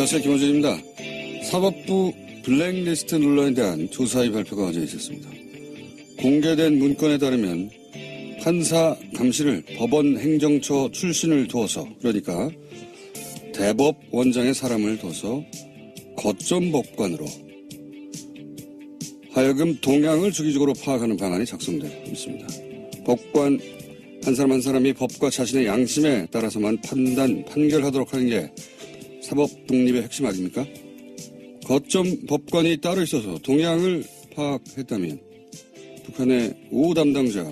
안녕하세요. 김호준입니다. 사법부 블랙리스트 논란에 대한 조사의 발표가 어제 있었습니다. 공개된 문건에 따르면 판사 감시를 법원 행정처 출신을 두어서, 그러니까 대법원장의 사람을 둬서 거점 법관으로 하여금 동향을 주기적으로 파악하는 방안이 작성되어 있습니다. 법관 한 사람 한 사람이 법과 자신의 양심에 따라서만 판결하도록 하는 게 사법 독립의 핵심 아닙니까? 거점 법관이 따로 있어서 동향을 파악했다면 북한의 5 담당자가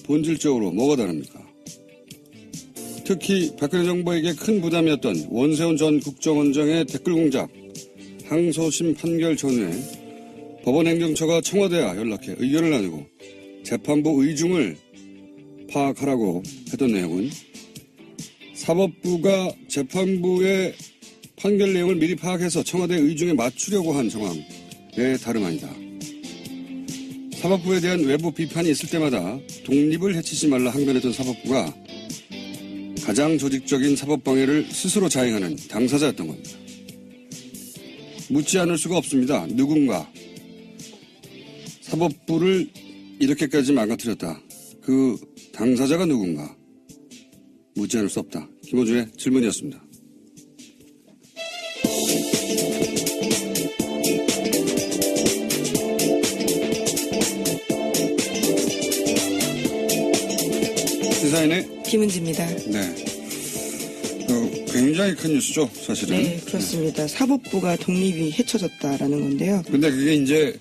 본질적으로 뭐가 다릅니까? 특히 박근혜 정부에게 큰 부담이었던 원세훈 전 국정원장의 댓글 공작, 항소심 판결 전후에 법원 행정처가 청와대와 연락해 의견을 나누고 재판부 의중을 파악하라고 했던 내용은 사법부가 재판부의 판결 내용을 미리 파악해서 청와대 의중에 맞추려고 한 정황에 다름 아니다. 사법부에 대한 외부 비판이 있을 때마다 독립을 해치지 말라 항변했던 사법부가 가장 조직적인 사법방해를 스스로 자행하는 당사자였던 겁니다. 묻지 않을 수가 없습니다. 누군가 사법부를 이렇게까지 망가뜨렸다. 그 당사자가 누군가 묻지 않을 수 없다. 김호준의 질문이었습니다. 시사인의 김은지입니다. 네. 굉장히 큰 뉴스죠, 사실은. 네, 그렇습니다. 사법부가 독립이 헤쳐졌다라는 건데요. 근데 그게 이제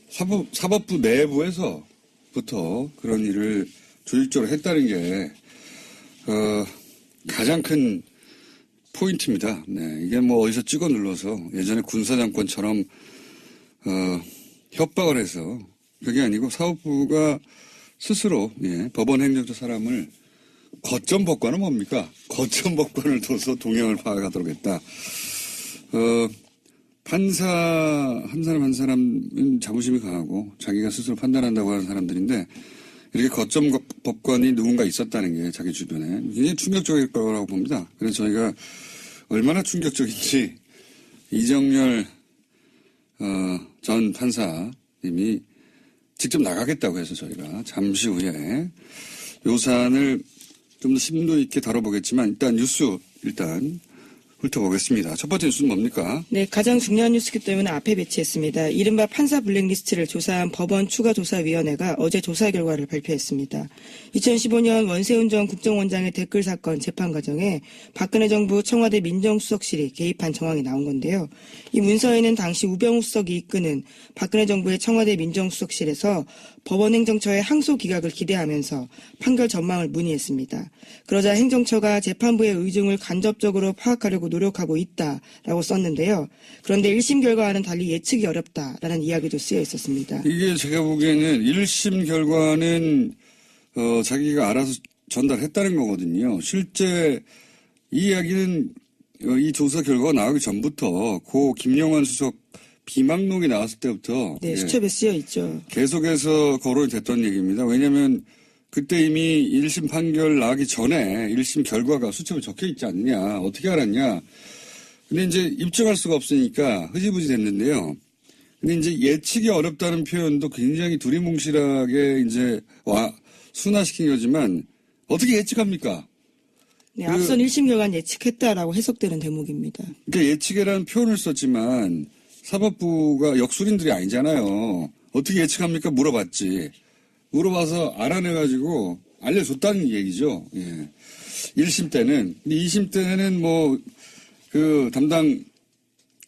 사법부 내부에서부터 그런 일을 조직적으로 했다는 게, 가장 큰 포인트입니다. 네. 이게 뭐 어디서 찍어 눌러서 예전에 군사정권처럼, 협박을 해서 그게 아니고 사법부가 스스로, 법원 행정처 사람을 거점 법관은 뭡니까? 거점 법관을 둬서 동향을 파악하도록 했다. 판사 한 사람 한 사람은 자부심이 강하고 자기가 스스로 판단한다고 하는 사람들인데 이렇게 거점 법관이 누군가 있었다는 게 자기 주변에 굉장히 충격적일 거라고 봅니다. 그래서 저희가 얼마나 충격적인지 이정열 전 판사님이 직접 나가겠다고 해서 저희가 잠시 후에 요 사안을 좀 더 심도 있게 다뤄보겠지만 일단 뉴스 훑어보겠습니다. 첫 번째 뉴스는 뭡니까? 네, 가장 중요한 뉴스이기 때문에 앞에 배치했습니다. 이른바 판사 블랙리스트를 조사한 법원 추가조사위원회가 어제 조사 결과를 발표했습니다. 2015년 원세훈 전 국정원장의 댓글 사건 재판 과정에 박근혜 정부 청와대 민정수석실이 개입한 정황이 나온 건데요. 이 문서에는 당시 우병우 수석이 이끄는 박근혜 정부의 청와대 민정수석실에서 법원 행정처의 항소 기각을 기대하면서 판결 전망을 문의했습니다. 그러자 행정처가 재판부의 의중을 간접적으로 파악하려고 노력하고 있다라고 썼는데요. 그런데 1심 결과와는 달리 예측이 어렵다라는 이야기도 쓰여 있었습니다. 이게 제가 보기에는 1심 결과는 자기가 알아서 전달했다는 거거든요. 실제 이 이야기는 이 조사 결과가 나오기 전부터 고 김영환 수석 비망록이 나왔을 때부터 네, 수첩에 쓰여 있죠. 계속해서 거론이 됐던 얘기입니다. 왜냐하면 그때 이미 1심 판결 나기 전에 1심 결과가 수첩에 적혀 있지 않느냐. 어떻게 알았냐. 근데 이제 입증할 수가 없으니까 흐지부지 됐는데요. 근데 이제 예측이 어렵다는 표현도 굉장히 두리뭉실하게 이제 순화시킨 거지만 어떻게 예측합니까? 네, 앞선 1심 결과는 예측했다라고 해석되는 대목입니다. 그러니까 예측이라는 표현을 썼지만 사법부가 역술인들이 아니잖아요. 어떻게 예측합니까? 물어봤지. 물어봐서 알아내가지고 알려줬다는 얘기죠. 예. 1심 때는. 2심 때는 그 담당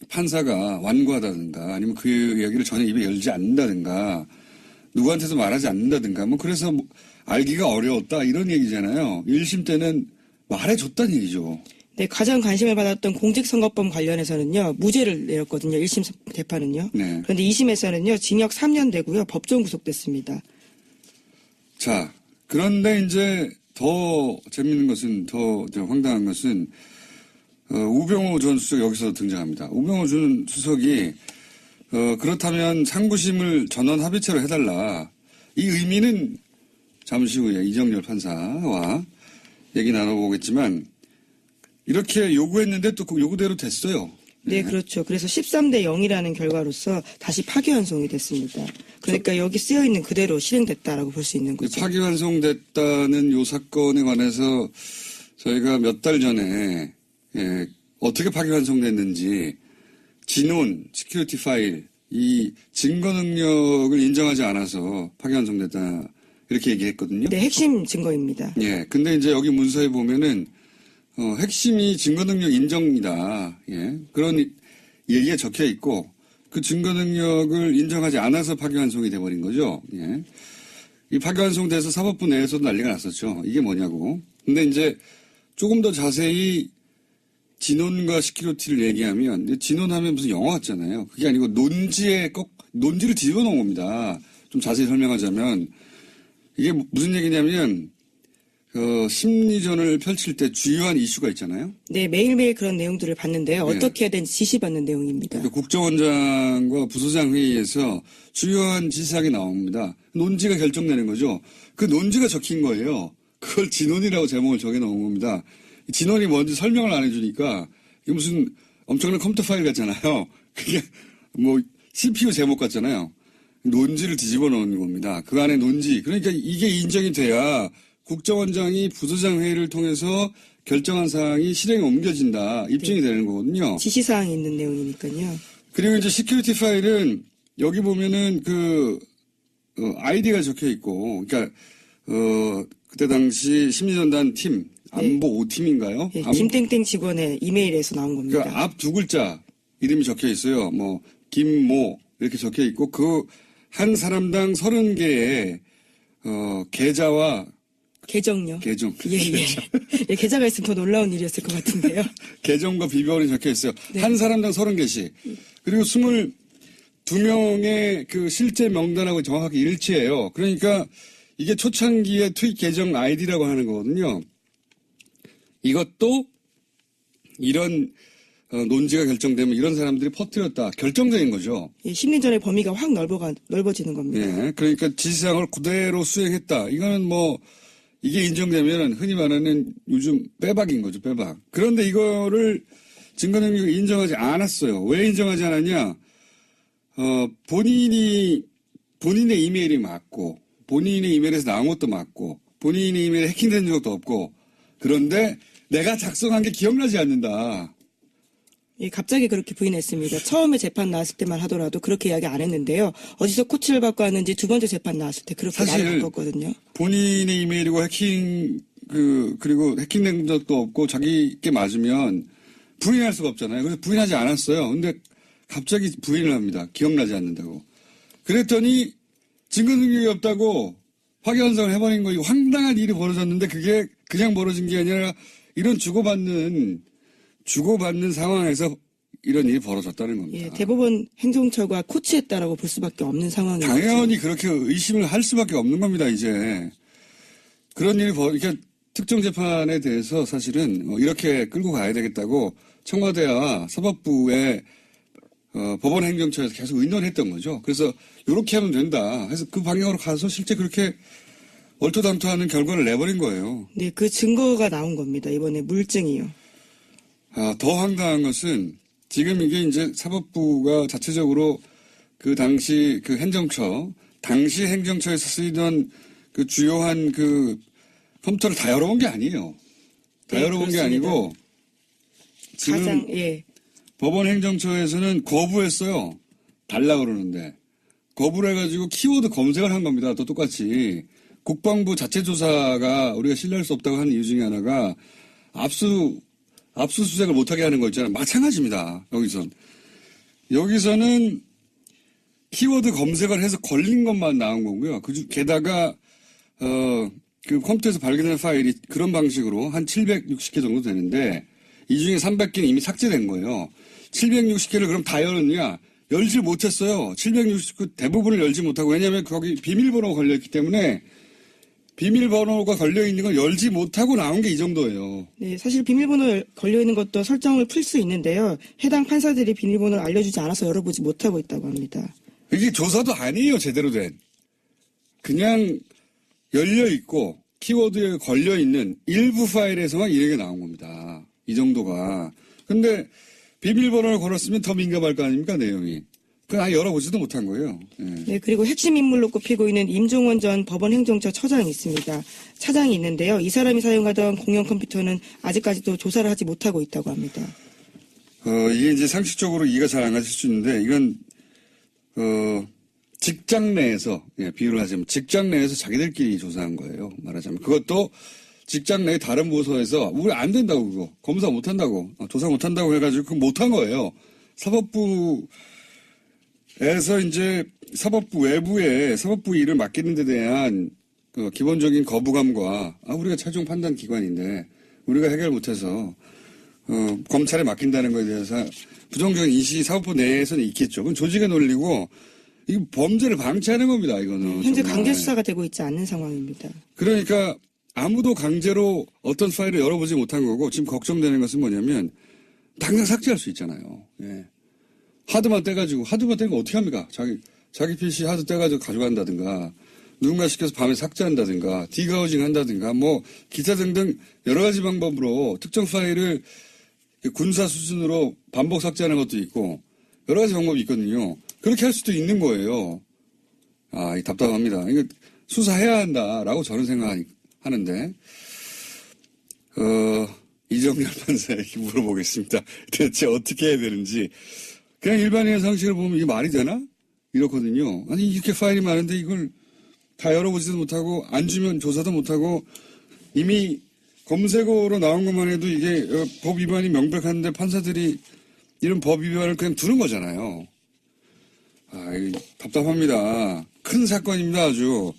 판사가 완고하다든가 아니면 그 이야기를 전혀 입에 열지 않는다든가 누구한테도 말하지 않는다든가 그래서 알기가 어려웠다 이런 얘기잖아요. 1심 때는 말해줬다는 얘기죠. 네, 가장 관심을 받았던 공직선거법 관련해서는요, 무죄를 내렸거든요. 1심 재판은요. 네. 그런데 2심에서는요, 징역 3년 되고요, 법정 구속됐습니다. 자, 그런데 이제 더 재밌는 것은, 더 황당한 것은, 우병우 전 수석 여기서 등장합니다. 우병우 전 수석이, 그렇다면 상부심을 전원 합의체로 해달라. 이 의미는 잠시 후에 이정열 판사와 얘기 나눠보겠지만, 이렇게 요구했는데 또 그 요구대로 됐어요. 네, 그렇죠. 그래서 13대 0이라는 결과로서 다시 파기환송이 됐습니다. 그러니까 여기 쓰여 있는 그대로 실행됐다라고 볼 수 있는 거죠. 파기환송됐다는 요 사건에 관해서 저희가 몇 달 전에 어떻게 파기환송됐는지 진원, 시큐리티 파일, 이 증거 능력을 인정하지 않아서 파기환송됐다 이렇게 얘기했거든요. 네, 핵심 증거입니다. 예, 근데 이제 여기 문서에 보면은 핵심이 증거 능력 인정이다. 예, 그런 얘기가 적혀 있고 그 증거 능력을 인정하지 않아서 파기환송이 돼버린 거죠. 예, 이 파기환송돼서 사법부 내에서도 난리가 났었죠. 이게 뭐냐고. 근데 이제 조금 더 자세히 진원과 시큐리티를 얘기하면 진원하면 무슨 영화 같잖아요. 그게 아니고 논지를 뒤집어 놓은 겁니다. 좀 자세히 설명하자면 이게 무슨 얘기냐면 심리전을 펼칠 때 주요한 이슈가 있잖아요. 네, 매일매일 그런 내용들을 봤는데요. 어떻게 해야 되는지 지시받는 내용입니다. 그러니까 국정원장과 부소장 회의에서 주요한 지시사항이 나옵니다. 논지가 결정되는 거죠. 그 논지가 적힌 거예요. 그걸 진원이라고 제목을 정해놓은 겁니다. 진원이 뭔지 설명을 안 해주니까 이게 무슨 엄청난 컴퓨터 파일 같잖아요. 그게 뭐 CPU 제목 같잖아요. 논지를 뒤집어 놓은 겁니다. 그 안에 논지. 그러니까 이게 인정이 돼야 국정원장이 부소장 회의를 통해서 결정한 사항이 실행에 옮겨진다. 입증이 되는 거거든요. 지시사항이 있는 내용이니까요. 그리고 이제 시큐리티 파일은 여기 보면은 아이디가 적혀 있고, 그러니까 그때 당시 심리전단 팀 안보 5팀인가요? 네, 김땡땡 직원의 이메일에서 나온 겁니다. 그러니까 앞 두 글자 이름이 적혀 있어요. 뭐 김모 이렇게 적혀 있고 그 한 사람당 30개의 계좌와 계정요. 계정. 예. 예, 계좌가 있으면 더 놀라운 일이었을 것 같은데요. 계정과 비번이 적혀 있어요. 네. 한 사람당 30개씩. 그리고 22명의 그 실제 명단하고 정확하게 일치해요. 그러니까 이게 초창기의 트윗 계정 아이디라고 하는 거거든요. 이것도 이런 논지가 결정되면 이런 사람들이 퍼뜨렸다. 결정적인 거죠. 예, 심리전의 범위가 확 넓어지는 겁니다. 예, 그러니까 지시사항을 그대로 수행했다. 이거는 뭐 이게 인정되면 흔히 말하는 요즘 빼박인 거죠. 빼박. 그런데 이거를 증거 능력을 인정하지 않았어요. 왜 인정하지 않았냐? 본인의 이메일이 맞고 본인의 이메일에서 나온 것도 맞고 본인의 이메일에 해킹된 적도 없고 그런데 내가 작성한 게 기억나지 않는다. 예, 갑자기 그렇게 부인했습니다. 처음에 재판 나왔을 때만 하더라도 그렇게 이야기 안 했는데요. 어디서 코치를 받고 왔는지 두 번째 재판 나왔을 때 그렇게 말을 바꿨거든요. 본인의 이메일이고 그리고 해킹된 적도 없고 자기께 맞으면 부인할 수가 없잖아요. 그래서 부인하지 않았어요. 근데 갑자기 부인을 합니다. 기억나지 않는다고. 그랬더니 증거 능력이 없다고 파기환송을 해버린 거, 이거 황당한 일이 벌어졌는데 그게 그냥 벌어진 게 아니라 이런 주고받는 상황에서 이런 일이 벌어졌다는 겁니다. 예, 대법원 행정처가 코치했다라고 볼 수밖에 없는 상황이죠. 당연히 그렇게 의심을 할 수밖에 없는 겁니다, 이제. 그런 일이 그러니까 특정 재판에 대해서 사실은 이렇게 끌고 가야 되겠다고 청와대와 사법부의 법원 행정처에서 계속 의논했던 거죠. 그래서 이렇게 하면 된다. 해서 그 방향으로 가서 실제 그렇게 얼토당토하는 결과를 내버린 거예요. 네, 그 증거가 나온 겁니다. 이번에 물증이요. 더 황당한 것은 지금 이게 이제 사법부가 자체적으로 그 당시 당시 행정처에서 쓰이던 그 주요한 그 컴퓨터를 다 열어본 게 아니에요. 다 네, 열어본 그렇습니다. 게 아니고 지금 법원 행정처에서는 거부했어요. 달라 그러는데. 거부를 해가지고 키워드 검색을 한 겁니다. 또 똑같이. 국방부 자체 조사가 우리가 신뢰할 수 없다고 하는 이유 중에 하나가 압수수색을 못하게 하는 거 있잖아요. 마찬가지입니다. 여기서는 키워드 검색을 해서 걸린 것만 나온 거고요. 게다가 그 컴퓨터에서 발견된 파일이 그런 방식으로 한 760개 정도 되는데 이 중에 300개는 이미 삭제된 거예요. 760개를 그럼 다 열었냐? 열지 못했어요. 760개 대부분을 열지 못하고, 왜냐하면 거기 비밀번호가 걸려있기 때문에 비밀번호가 걸려있는 걸 열지 못하고 나온 게 이 정도예요. 네, 사실 비밀번호 걸려있는 것도 설정을 풀 수 있는데요. 해당 판사들이 비밀번호를 알려주지 않아서 열어보지 못하고 있다고 합니다. 이게 조사도 아니에요, 제대로 된. 그냥 열려있고 키워드에 걸려있는 일부 파일에서만 이렇게 나온 겁니다. 이 정도가. 근데 비밀번호를 걸었으면 더 민감할 거 아닙니까, 내용이. 그건 아예 열어보지도 못한 거예요. 예. 네, 그리고 핵심 인물로 꼽히고 있는 임종원 전 법원행정처 처장이 있습니다. 차장이 있는데요. 이 사람이 사용하던 공용 컴퓨터는 아직까지도 조사를 하지 못하고 있다고 합니다. 이게 이제 상식적으로 이해가 잘 안 가실 수 있는데, 이건, 직장 내에서, 예, 비유를 하자면, 직장 내에서 자기들끼리 조사한 거예요. 말하자면. 그것도 직장 내 다른 부서에서, 우리 안 된다고, 그거. 검사 못 한다고, 조사 못 한다고 해가지고, 그거 못 한 거예요. 사법부에서 이제, 사법부 외부에, 사법부 일을 맡기는 데 대한, 기본적인 거부감과, 우리가 최종 판단 기관인데, 우리가 해결 못해서, 검찰에 맡긴다는 것에 대해서 부정적인 인식이 사법부 내에서는 있겠죠. 그건 조직의 논리고, 이 범죄를 방치하는 겁니다, 이거는. 현재 정말. 강제 수사가 되고 있지 않은 상황입니다. 그러니까 아무도 강제로 어떤 파일을 열어보지 못한 거고, 지금 걱정되는 것은 뭐냐면, 당장 삭제할 수 있잖아요. 예. 하드만 떼가지고, 하드만 떼면 어떻게 합니까? 자기 PC 하드 떼가지고 가져간다든가, 누군가 시켜서 밤에 삭제한다든가, 디가우징 한다든가, 뭐, 기타 등등 여러 가지 방법으로 특정 파일을 군사 수준으로 반복 삭제하는 것도 있고, 여러 가지 방법이 있거든요. 그렇게 할 수도 있는 거예요. 이 답답합니다. 이거 수사해야 한다라고 저는 생각하는데, 이정렬 판사에게 물어보겠습니다. 대체 어떻게 해야 되는지. 그냥 일반인의 상식을 보면 이게 말이 되나? 이렇거든요. 아니, 이렇게 파일이 많은데 이걸 다 열어보지도 못하고, 안 주면 조사도 못하고, 이미 검색어로 나온 것만 해도 이게 법 위반이 명백한데 판사들이 이런 법 위반을 그냥 두는 거잖아요. 이거 답답합니다. 큰 사건입니다, 아주.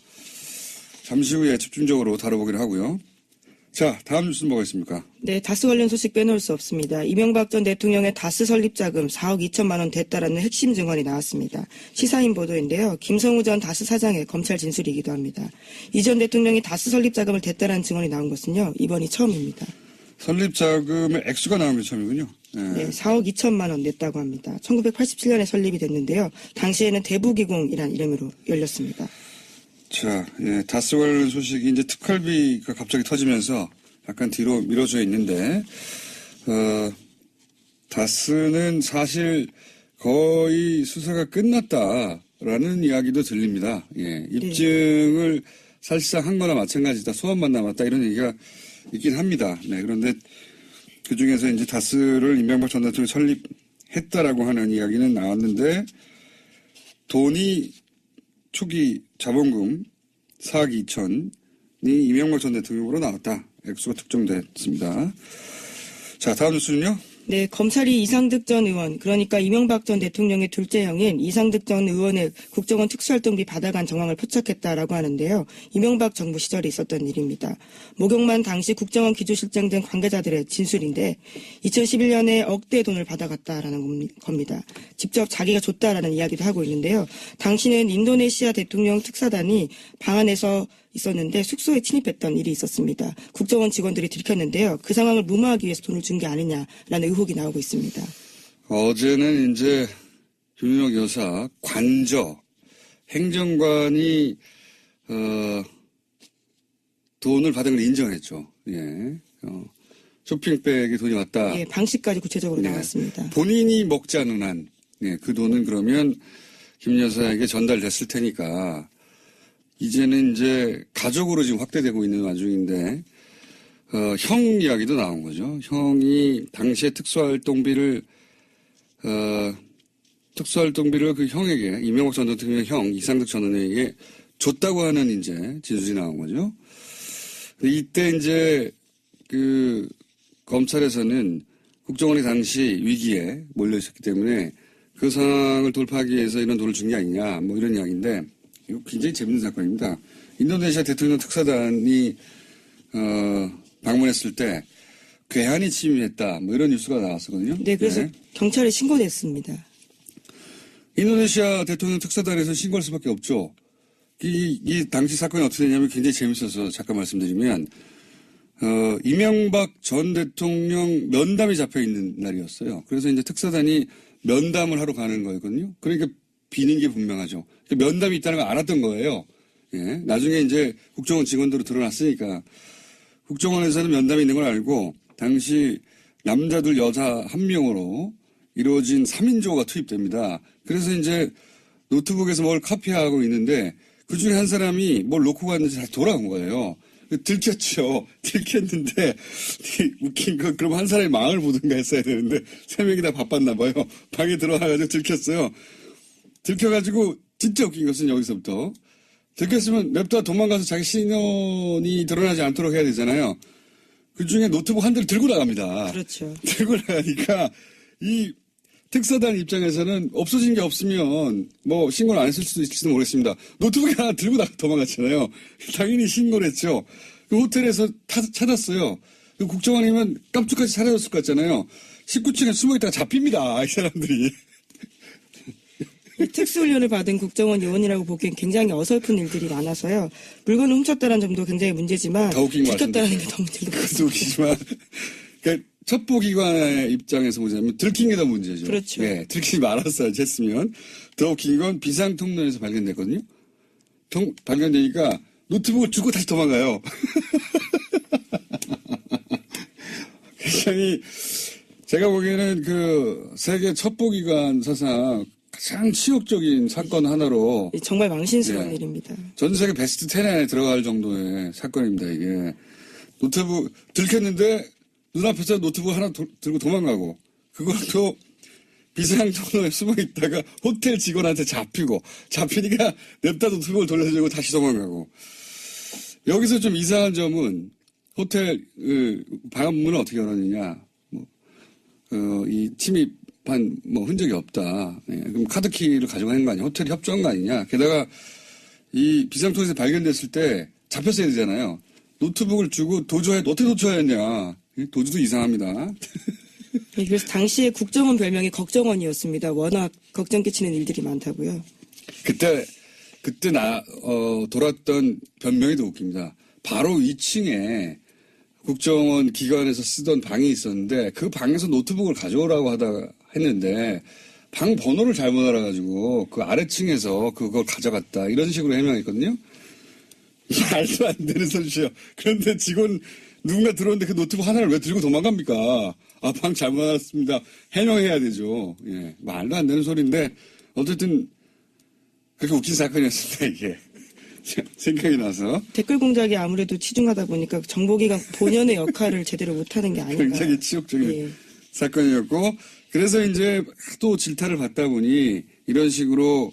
잠시 후에 집중적으로 다뤄보기로 하고요. 자, 다음 뉴스는 뭐가 있습니까? 네, 다스 관련 소식 빼놓을 수 없습니다. 이명박 전 대통령의 다스 설립 자금 4억 2천만 원 됐다라는 핵심 증언이 나왔습니다. 시사인 보도인데요. 김성우 전 다스 사장의 검찰 진술이기도 합니다. 이 전 대통령이 다스 설립 자금을 댔다라는 증언이 나온 것은요, 이번이 처음입니다. 설립 자금의 액수가 나온 게 처음이군요. 네, 4억 2천만 원 냈다고 합니다. 1987년에 설립이 됐는데요. 당시에는 대부기공이란 이름으로 열렸습니다. 자, 예, 다스 관련 소식이 이제 특활비가 갑자기 터지면서 약간 뒤로 미뤄져 있는데, 다스는 사실 거의 수사가 끝났다라는 이야기도 들립니다. 예, 입증을 사실상 한 거나 마찬가지다. 소환만 남았다. 이런 얘기가 있긴 합니다. 네, 그런데 그 중에서 이제 다스를 이명박 전 대통령이 설립했다라고 하는 이야기는 나왔는데, 돈이 초기 자본금 4억 2천이 이명박 전 대통령으로 나왔다. 액수가 특정됐습니다. 자, 다음 뉴스는요. 네, 검찰이 이상득 전 의원, 그러니까 이명박 전 대통령의 둘째 형인 이상득 전 의원의 국정원 특수활동비 받아간 정황을 포착했다라고 하는데요. 이명박 정부 시절에 있었던 일입니다. 목욕만 당시 국정원 기조실장 등 관계자들의 진술인데 2011년에 억대 돈을 받아갔다라는 겁니다. 직접 자기가 줬다라는 이야기도 하고 있는데요. 당시는 인도네시아 대통령 특사단이 방 안에서 있었는데 숙소에 침입했던 일이 있었습니다. 국정원 직원들이 들켰는데요. 그 상황을 무마하기 위해서 돈을 준 게 아니냐라는 의혹이 나오고 있습니다. 어제는 이제 윤석 여사 관저 행정관이 돈을 받은 걸 인정했죠. 예, 쇼핑백에 돈이 왔다. 예, 방식까지 구체적으로 네. 나왔습니다. 본인이 먹지 않은 한, 예, 그 돈은 그러면 김 여사에게 전달됐을 테니까. 이제는 이제 가족으로 지금 확대되고 있는 와중인데, 형 이야기도 나온 거죠. 형이 당시에 특수활동비를 그 형에게, 이명박 전 대통령의 형, 이상득 전 의원에게 줬다고 하는 이제 진술이 나온 거죠. 이때 이제 그 검찰에서는 국정원이 당시 위기에 몰려 있었기 때문에 그 상황을 돌파하기 위해서 이런 돈을 준 게 아니냐, 뭐 이런 이야기인데, 이거 굉장히 재밌는 사건입니다. 인도네시아 대통령 특사단이 방문했을 때 괴한이 침입했다, 뭐 이런 뉴스가 나왔었거든요. 네, 그래서 경찰에 신고됐습니다. 인도네시아 대통령 특사단에서 신고할 수밖에 없죠. 이 당시 사건이 어떻게 되냐면 굉장히 재밌어서 잠깐 말씀드리면, 이명박 전 대통령 면담이 잡혀 있는 날이었어요. 그래서 이제 특사단이 면담을 하러 가는 거였거든요. 그러니까 비는 게 분명하죠. 면담이 있다는 걸 알았던 거예요. 예. 나중에 이제 국정원 직원들로 드러났으니까 국정원에서는 면담이 있는 걸 알고 당시 남자들 여자 한 명으로 이루어진 3인조가 투입됩니다. 그래서 이제 노트북에서 뭘 카피하고 있는데 그중에 한 사람이 뭘 놓고 갔는지 다시 돌아온 거예요. 들켰죠. 들켰는데 웃긴 거 그럼 한 사람이 망을 보든가 했어야 되는데 3명이 다 바빴나 봐요. 방에 들어와가지고 들켰어요. 들켜가지고 진짜 웃긴 것은 여기서부터 들켰으면 냅다 도망가서 자기 신원이 드러나지 않도록 해야 되잖아요. 그중에 노트북 한 대를 들고 나갑니다. 그렇죠. 들고 나가니까 이 특사단 입장에서는 없어진 게 없으면 뭐 신고를 안 했을 수도 있을지도 모르겠습니다. 노트북 하나 들고 도망갔잖아요. 당연히 신고를 했죠. 그 호텔에서 찾았어요. 그 국정원이면 깜짝같이 찾아줬을 것 같잖아요. 19층에 숨어있다가 잡힙니다. 이 사람들이. 특수훈련을 받은 국정원 요원이라고 보기엔 굉장히 어설픈 일들이 많아서요. 물건을 훔쳤다는 점도 굉장히 문제지만 더 웃긴 것 들켰다는 게 더 문제인 것 그것도 같습니다. 웃기지만 그러니까 첩보기관의 입장에서 보자면 들킨 게 더 문제죠. 그렇죠. 예, 들키지 말았어야지 했으면. 더 웃긴 건 비상통로에서 발견됐거든요. 발견되니까 노트북을 주고 다시 도망가요. 굉장히 제가 보기에는 그 세계 첩보기관 사상 가장 치욕적인 사건 하나로 정말 망신스러운 예. 일입니다. 전 세계 베스트 10에 안에 들어갈 정도의 사건입니다, 이게. 노트북 들켰는데 눈앞에서 노트북 하나 들고 도망가고 그것도 비상통로에 숨어 있다가 호텔 직원한테 잡히니까 냅다 노트북을 돌려주고 다시 도망가고. 여기서 좀 이상한 점은 호텔 방문을 어떻게 열었느냐. 이 침입한 흔적이 없다. 예, 그럼 카드키를 가져가는 거 아니냐. 호텔이 협조한 거 아니냐. 게다가 이 비상통로에서 발견됐을 때 잡혔어야 되잖아요. 노트북을 주고 어떻게 도주하였냐. 도주도 이상합니다. 그래서 당시에 국정원 별명이 걱정원이었습니다. 워낙 걱정 끼치는 일들이 많다고요. 그때 돌았던 변명이 더 웃깁니다. 바로 2층에 국정원 기관에서 쓰던 방이 있었는데 그 방에서 노트북을 가져오라고 했는데 방 번호를 잘못 알아가지고 그 아래층에서 그걸 가져갔다. 이런 식으로 해명했거든요. 말도 안 되는 소리죠. 그런데 직원 누군가 들어오는데 그 노트북 하나를 왜 들고 도망갑니까? 방 잘못 알았습니다. 해명해야 되죠. 예, 말도 안 되는 소리인데 어쨌든 그렇게 웃긴 사건이었습니다. 이게 생각이 나서 댓글 공작이 아무래도 치중하다 보니까 정보기관 본연의 역할을 제대로 못하는 게 아닌가. 굉장히 치욕적인 예. 사건이었고 그래서 이제 또 질타를 받다 보니 이런 식으로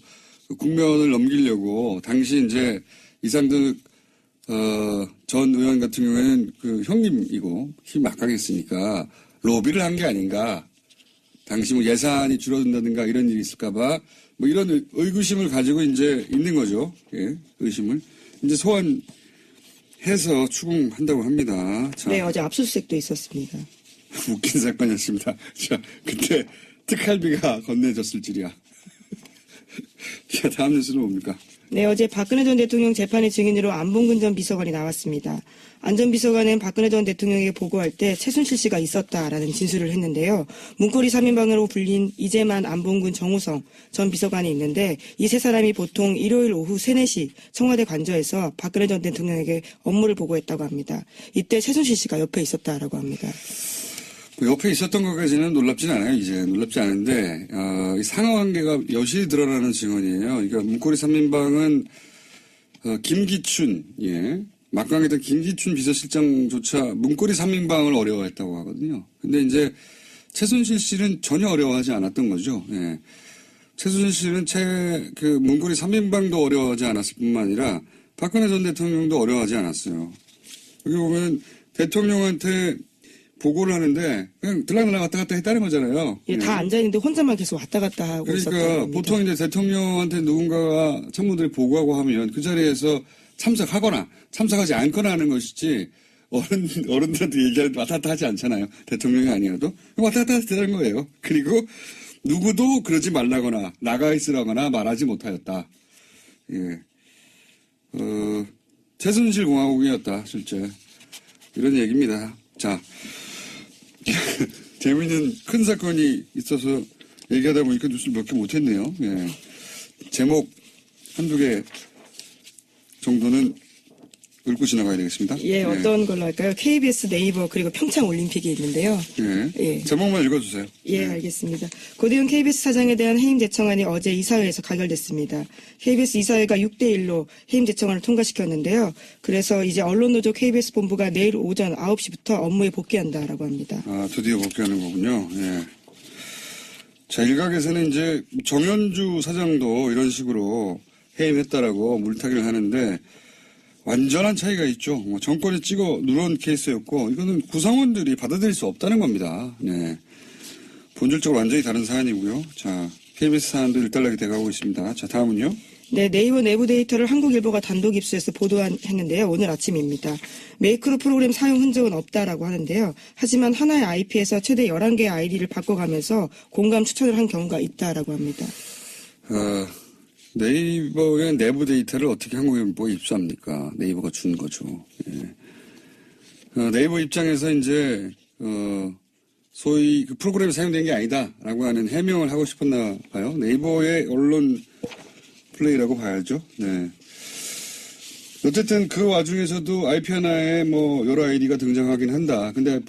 국면을 넘기려고 당시 이제 이상득 전 의원 같은 경우에는 그 형님이고 힘 막강했으니까 로비를 한 게 아닌가. 당시 예산이 줄어든다든가 이런 일이 있을까봐 이런 의구심을 가지고 이제 있는 거죠. 예, 의심을. 이제 소환해서 추궁한다고 합니다. 자, 네, 어제 압수수색도 있었습니다. 웃긴 사건이었습니다. 자, 그때 특활비가 건네졌을 줄이야. 자, 다음 뉴스는 뭡니까? 네, 어제 박근혜 전 대통령 재판의 증인으로 안봉근 전 비서관이 나왔습니다. 안 전 비서관은 박근혜 전 대통령에게 보고할 때 최순실 씨가 있었다라는 진술을 했는데요. 문고리 3인방으로 불린 이재만, 안봉근, 정우성 전 비서관이 있는데 이 세 사람이 보통 일요일 오후 3, 4시 청와대 관저에서 박근혜 전 대통령에게 업무를 보고했다고 합니다. 이때 최순실 씨가 옆에 있었다라고 합니다. 옆에 있었던 것까지는 놀랍진 않아요. 이제 놀랍지 않은데 이 상하관계가 여실히 드러나는 증언이에요. 그러니까 문고리 3인방은 김기춘, 예, 막강했던 김기춘 비서실장조차 문고리 3인방을 어려워했다고 하거든요. 근데 이제 최순실 씨는 전혀 어려워하지 않았던 거죠. 예. 최순실 씨는 문고리 3인방도 어려워하지 않았을 뿐만 아니라 박근혜 전 대통령도 어려워하지 않았어요. 여기 보면 대통령한테 보고를 하는데 그냥 들락날락 왔다 갔다 했다는 거잖아요. 예, 다 앉아있는데 혼자만 계속 왔다 갔다 하고 있었다고 그러니까 합니다. 보통 이제 대통령한테 누군가가 참모들이 보고하고 하면 그 자리에서 참석하거나 참석하지 않거나 하는 것이지 어른들한테 얘기할 때 왔다 갔다 하지 않잖아요. 대통령이 아니어도 왔다 갔다 했다는 거예요. 그리고 누구도 그러지 말라거나 나가 있으라거나 말하지 못하였다. 예. 최순실 공화국이었다 실제 이런 얘기입니다. 자. 재미있는 큰 사건이 있어서 얘기하다 보니까 뉴스를 몇 개 못했네요. 예. 제목 한두 개 정도는 읊고 지나가야 되겠습니다. 예, 어떤 걸로 할까요? KBS 네이버 그리고 평창 올림픽이 있는데요. 예. 예. 제목만 읽어주세요. 예, 알겠습니다. 고대훈 KBS 사장에 대한 해임 제청안이 어제 이사회에서 가결됐습니다. KBS 이사회가 6대1로 해임 제청안을 통과시켰는데요. 그래서 이제 언론노조 KBS 본부가 내일 오전 9시부터 업무에 복귀한다라고 합니다. 아, 드디어 복귀하는 거군요. 예. 자, 일각에서는 이제 정현주 사장도 이런 식으로 해임했다라고 물타기를 하는데 완전한 차이가 있죠. 뭐 정권이 찍어 누른 케이스였고 이거는 구성원들이 받아들일 수 없다는 겁니다. 네. 본질적으로 완전히 다른 사안이고요. 자, KBS 사안도 일단락이 돼가고 있습니다. 자, 다음은요. 네, 네이버 내부 데이터를 한국일보가 단독 입수해서 보도했는데요. 오늘 아침입니다. 메이크로 프로그램 사용 흔적은 없다라고 하는데요. 하지만 하나의 IP에서 최대 11개의 아이디를 바꿔가면서 공감 추천을 한 경우가 있다라고 합니다. 네이버의 내부 데이터를 어떻게 한국일보에 입수합니까? 네이버가 준 거죠. 예. 네이버 입장에서 이제 소위 그 프로그램이 사용된 게 아니다라고 하는 해명을 하고 싶었나 봐요. 네이버의 언론 플레이라고 봐야죠. 네. 어쨌든 그 와중에서도 IP 하나에 뭐 여러 아이디가 등장하긴 한다. 근데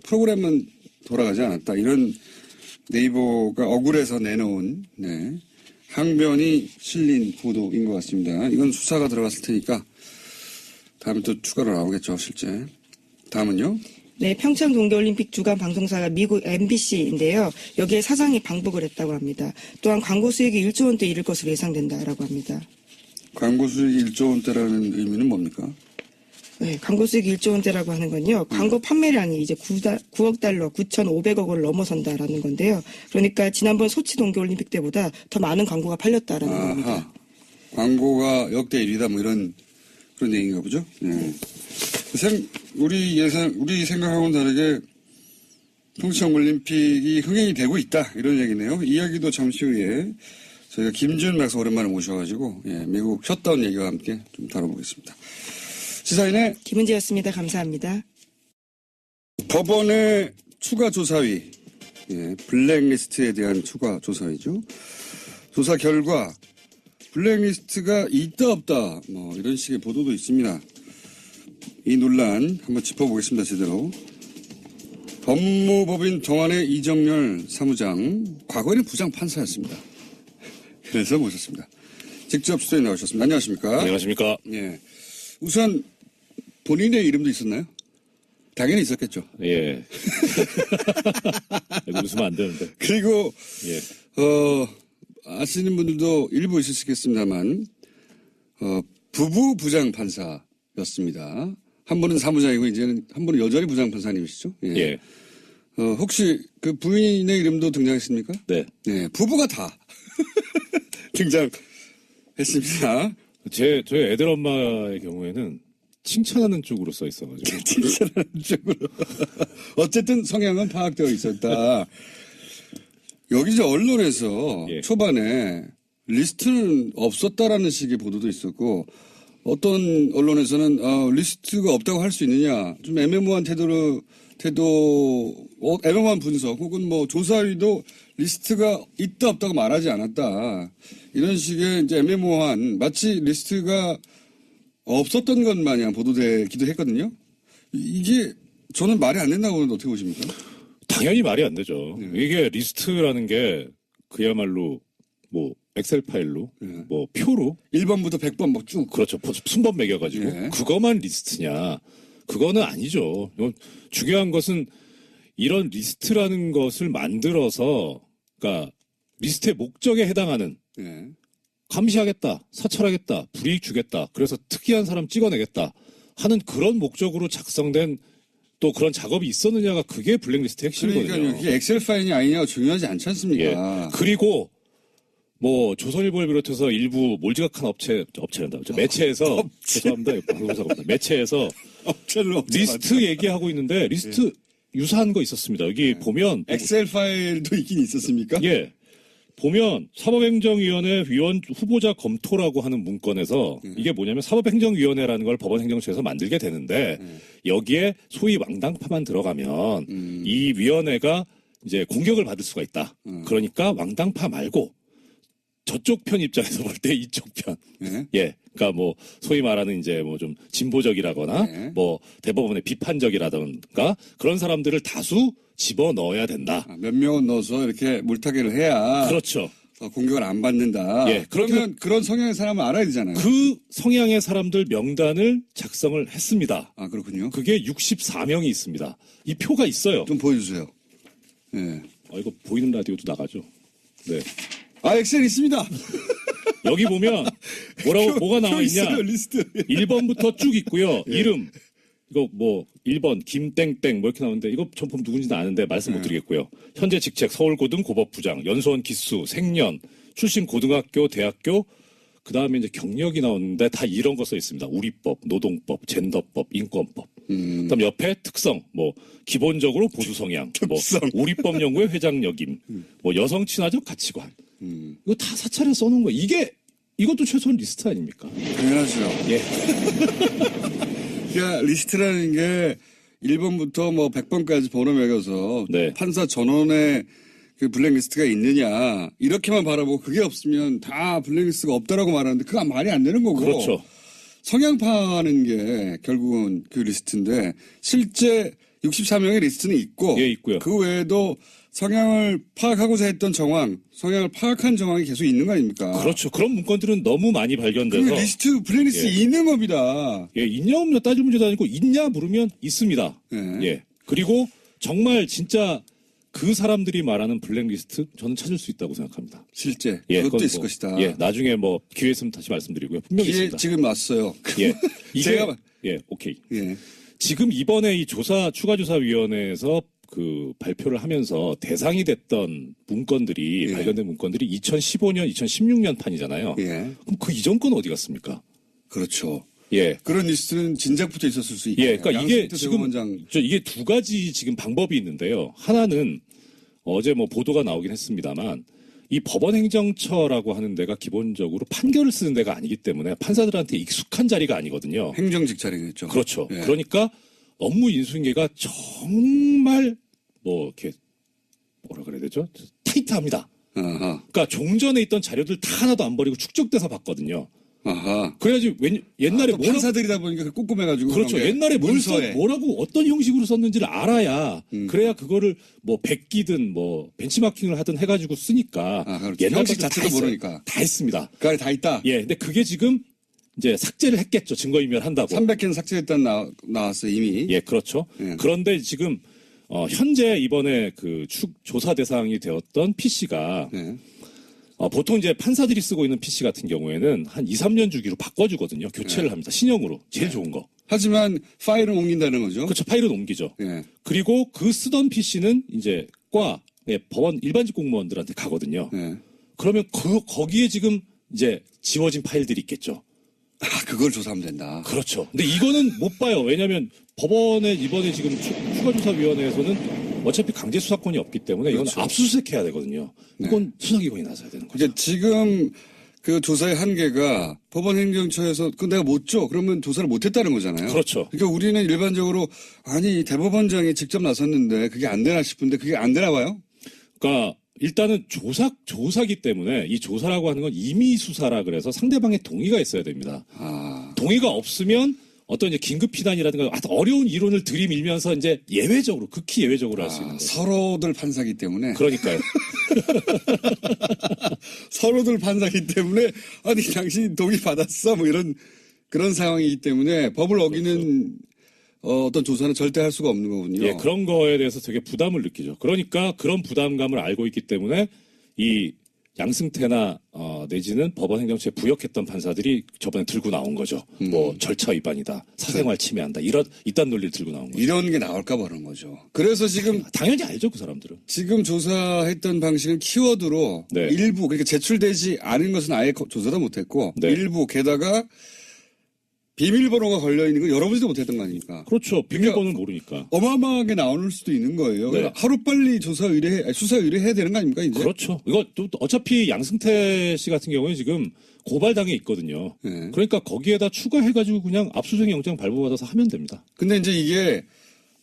프로그램은 돌아가지 않았다. 이런 네이버가 억울해서 내놓은 항변이 실린 보도인 것 같습니다. 이건 수사가 들어갔을 테니까 다음에 또 추가로 나오겠죠, 실제. 다음은요? 네, 평창 동계올림픽 주간 방송사가 미국 MBC인데요. 여기에 사장이 방북을 했다고 합니다. 또한 광고 수익이 1조 원대 이를 것으로 예상된다라고 합니다. 광고 수익이 1조 원대라는 의미는 뭡니까? 네, 광고 수익이 1조 원대라고 하는 건요. 광고 판매량이 이제 9억 달러, 9,500억 원을 넘어선다라는 건데요. 그러니까 지난번 소치 동계올림픽 때보다 더 많은 광고가 팔렸다라는 겁니다. 광고가 역대 1위다 뭐 이런 그런 얘기인가 보죠? 네. 우리 생각하고는 다르게 평창 올림픽이 흥행이 되고 있다 이런 얘기네요. 이야기도 잠시 후에 저희가 김준 박사 오랜만에 모셔가지고 미국 셧다운 얘기와 함께 좀 다뤄보겠습니다. 시사인의 김은지였습니다. 감사합니다. 법원의 추가 조사위, 블랙리스트에 대한 추가 조사위죠. 조사 결과 블랙리스트가 있다 없다 뭐 이런 식의 보도도 있습니다. 이 논란 한번 짚어보겠습니다. 제대로. 법무법인 정한의 이정열 사무장, 과거에는 부장판사였습니다. 그래서 모셨습니다. 직접 스튜디오에 나오셨습니다. 안녕하십니까? 안녕하십니까? 예. 우선 본인의 이름도 있었나요? 당연히 있었겠죠. 예. 웃으면 안 되는데. 그리고 예. 아시는 분들도 일부 있으시겠습니다만 부부 부장판사였습니다. 한 분은 사무장이고 이제는 한 분은 여전히 부장판사님이시죠? 예. 예. 혹시 그 부인의 이름도 등장했습니까? 네. 네, 부부가 다 등장했습니다. 저희 애들 엄마의 경우에는 칭찬하는 쪽으로 써 있어가지고. 칭찬하는 쪽으로. 어쨌든 성향은 파악되어 있었다. 여기 이제 언론에서 예. 초반에 리스트는 없었다라는 식의 보도도 있었고 어떤 언론에서는 리스트가 없다고 할 수 있느냐 좀 애매모호한 애매모호한 분석 혹은 뭐 조사위도 리스트가 있다 없다고 말하지 않았다 이런 식의 이제 애매모호한 마치 리스트가 없었던 것 마냥 보도되기도 했거든요. 이게 저는 말이 안 된다고 보는데 어떻게 보십니까? 당연히 말이 안 되죠. 이게 리스트라는 게 그야말로 뭐 엑셀 파일로 뭐 표로 1번부터 100번 막 쭉. 그렇죠. 순번 매겨가지고 예. 그것만 리스트냐? 그거는 아니죠. 중요한 것은 이런 리스트라는 것을 만들어서 그러니까 리스트의 목적에 해당하는 예. 감시하겠다, 사찰하겠다, 불이익 주겠다, 그래서 특이한 사람 찍어내겠다 하는 그런 목적으로 작성된 또 그런 작업이 있었느냐가 그게 블랙리스트 핵심이거든요. 그러니까 이게 엑셀 파일이 아니냐가 중요하지 않지 않습니까? 예. 그리고 뭐 조선일보를 비롯해서 일부 몰지각한 업체란다. 매체에서 죄송합니다. 방송사가 없다. 매체에서 리스트 얘기하고 있는데 리스트 유사한 거 있었습니다. 여기 보면 엑셀 파일도 있긴 있었습니까? 예. 보면 사법행정위원회 위원 후보자 검토라고 하는 문건에서 이게 뭐냐면 사법행정위원회라는 걸 법원행정처에서 만들게 되는데 여기에 소위 왕당파만 들어가면 이 위원회가 이제 공격을 받을 수가 있다. 그러니까 왕당파 말고 저쪽 편 입장에서 볼 때 이쪽 편. 네. 예. 그러니까 뭐 소위 말하는 이제 뭐 좀 진보적이라거나 네. 뭐 대법원의 비판적이라든가 그런 사람들을 다수 집어 넣어야 된다. 몇 명은 넣어서 이렇게 물타기를 해야 그렇죠. 공격을 안 받는다. 예, 그러면 그런 성향의 사람은 알아야 되잖아요. 그 성향의 사람들 명단을 작성을 했습니다. 아, 그렇군요. 그게 64명이 있습니다. 이 표가 있어요. 좀 보여주세요. 예. 이거 보이는 라디오도 나가죠. 네. 아, 엑셀 있습니다. 여기 보면 뭐가 나와 있냐? 있어요, 리스트. 1번부터 쭉 있고요. 이름 이거 뭐 1번 김땡땡 뭐 이렇게 나오는데 이거 전 보면 누군지는 아는데 말씀 못 드리겠고요. 현재 직책 서울고등 고법부장, 연수원 기수, 생년, 출신 고등학교, 대학교, 그 다음에 이제 경력이 나오는데 다 이런 거 써 있습니다. 우리법, 노동법, 젠더법, 인권법. 그다음 옆에 특성, 뭐 기본적으로 보수 성향, 뭐 우리법 연구회 회장 역임, 뭐 여성 친화적 가치관. 이거 다 사찰에 써놓은 거예요. 이것도 최소한 리스트 아닙니까? 당연하죠. 예. 그러니까 리스트라는 게 1번부터 뭐 100번까지 번호 매겨서 네. 판사 전원의 그 블랙리스트가 있느냐 이렇게만 바라보고 그게 없으면 다 블랙리스트가 없다라고 말하는데 그거 말이 안 되는 거고. 그렇죠. 성향 파악하는 게 결국은 그 리스트인데 실제 64명의 리스트는 있고 예, 있고요. 그 외에도 성향을 파악하고자 했던 정황, 성향을 파악한 정황이 계속 있는 거 아닙니까? 그렇죠. 그런 문건들은 너무 많이 그 발견돼서 리스트, 블랙리스트 예. 있는 겁니다. 예, 있냐 없냐 따질 문제도 아니고 있냐 물으면 있습니다. 예. 예. 그리고 정말 진짜 그 사람들이 말하는 블랙리스트 저는 찾을 수 있다고 생각합니다. 실제 예, 그것도 그건 있을 뭐, 것이다. 예, 나중에 뭐 기회 있으면 다시 말씀드리고요. 분명히 기회 있습니다. 지금 왔어요. 예, 이게 제가- 예, 오케이. 예. 지금 이번에 이 추가조사위원회에서 그 발표를 하면서 대상이 됐던 문건들이 예. 발견된 문건들이 2015년, 2016년 판이잖아요. 예. 그럼 그 이전 건 어디 갔습니까? 그렇죠. 예. 그런 리스트는 진작부터 있었을 수 있고. 예, 그러니까 이게 양승태 지금 대법원장 이게 두 가지 지금 방법이 있는데요. 하나는 어제 뭐 보도가 나오긴 했습니다만 이 법원행정처라고 하는 데가 기본적으로 판결을 쓰는 데가 아니기 때문에 판사들한테 익숙한 자리가 아니거든요. 행정직 차리겠죠. 그렇죠. 예. 그러니까 업무 인수인계가 정말 뭐 이렇게 뭐라 그래야 되죠? 타이트합니다. 아하. 그러니까 종전에 있던 자료들 다 하나도 안 버리고 축적돼서 봤거든요. 아하. 그래야지 옛날에 또 뭐라고 판사들이다 보니까 그 꼼꼼해가지고. 그렇죠. 그런 게 옛날에 문서에. 뭐라고 어떤 형식으로 썼는지를 알아야 그래야 그거를 뭐 베끼든 뭐 벤치마킹을 하든 해가지고 쓰니까 아, 그렇죠. 옛날 형식 것들 다 자체도 있어요. 모르니까. 다 했습니다. 그 안에 다 있다. 예, 근데 그게 지금 이제 삭제를 했겠죠. 증거인멸 한다고. 300개는 삭제했다는 나왔어요, 이미. 예, 그렇죠. 예. 그런데 지금 현재 이번에 그 조사 대상이 되었던 PC가 예. 보통 이제 판사들이 쓰고 있는 PC 같은 경우에는 한 2, 3년 주기로 바꿔주거든요. 교체를 합니다. 신형으로. 제일 좋은 거. 하지만 파일은 옮긴다는 거죠. 그렇죠. 파일은 옮기죠. 예. 그리고 그 쓰던 PC는 이제 법원 일반직 공무원들한테 가거든요. 예. 그러면 거기에 지금 이제 지워진 파일들이 있겠죠. 아, 그걸 조사하면 된다. 그렇죠. 근데 이거는 못 봐요. 왜냐하면 법원에 이번에 지금 추가조사위원회에서는 어차피 강제 수사권이 없기 때문에 이건 그렇죠. 압수수색해야 되거든요. 이건 수사기관이 나서야 되는 거죠. 이제 지금 그 조사의 한계가 법원 행정처에서 그 내가 못 줘. 그러면 조사를 못 했다는 거잖아요. 그렇죠. 그러니까 우리는 일반적으로 아니 대법원장이 직접 나섰는데 그게 안 되나 싶은데 그게 안 되나 봐요. 그러니까 일단은 조사기 때문에 이 조사라고 하는 건 임의 수사라 그래서 상대방의 동의가 있어야 됩니다. 아, 동의가 없으면 어떤 이제 긴급 피단이라든가 아주 어려운 이론을 들이밀면서 이제 예외적으로 극히 예외적으로 할 수 있는 거죠. 서로들 판사기 때문에 그러니까요. 서로들 판사기 때문에 아니 당신 동의 받았어 뭐 이런 그런 상황이기 때문에 법을 어기는 어떤 조사는 절대 할 수가 없는 거군요. 예, 그런 거에 대해서 되게 부담을 느끼죠. 그러니까 그런 부담감을 알고 있기 때문에 이 양승태나 내지는 법원 행정처에 부역했던 판사들이 저번에 들고 나온 거죠. 뭐 절차 위반이다, 사생활 침해한다, 이딴 논리를 들고 나온 거죠. 이런 게 나올까 봐 그런 거죠. 그래서 지금 당연히 알죠, 그 사람들은. 지금 조사했던 방식은 키워드로 네. 일부 그러니까 제출되지 않은 것은 아예 조사도 못했고 네. 일부 게다가 비밀번호가 걸려 있는 건 열어보지도 못했던 거 아닙니까? 그렇죠. 비밀번호는 모르니까. 어마어마하게 나올 수도 있는 거예요. 네. 그러니까 하루빨리 수사 의뢰해야 되는 거 아닙니까 이제? 그렇죠. 이거 또 어차피 양승태 씨 같은 경우에 지금 고발당해 있거든요. 네. 그러니까 거기에다 추가해가지고 그냥 압수수색 영장 발부받아서 하면 됩니다. 근데 이제 이게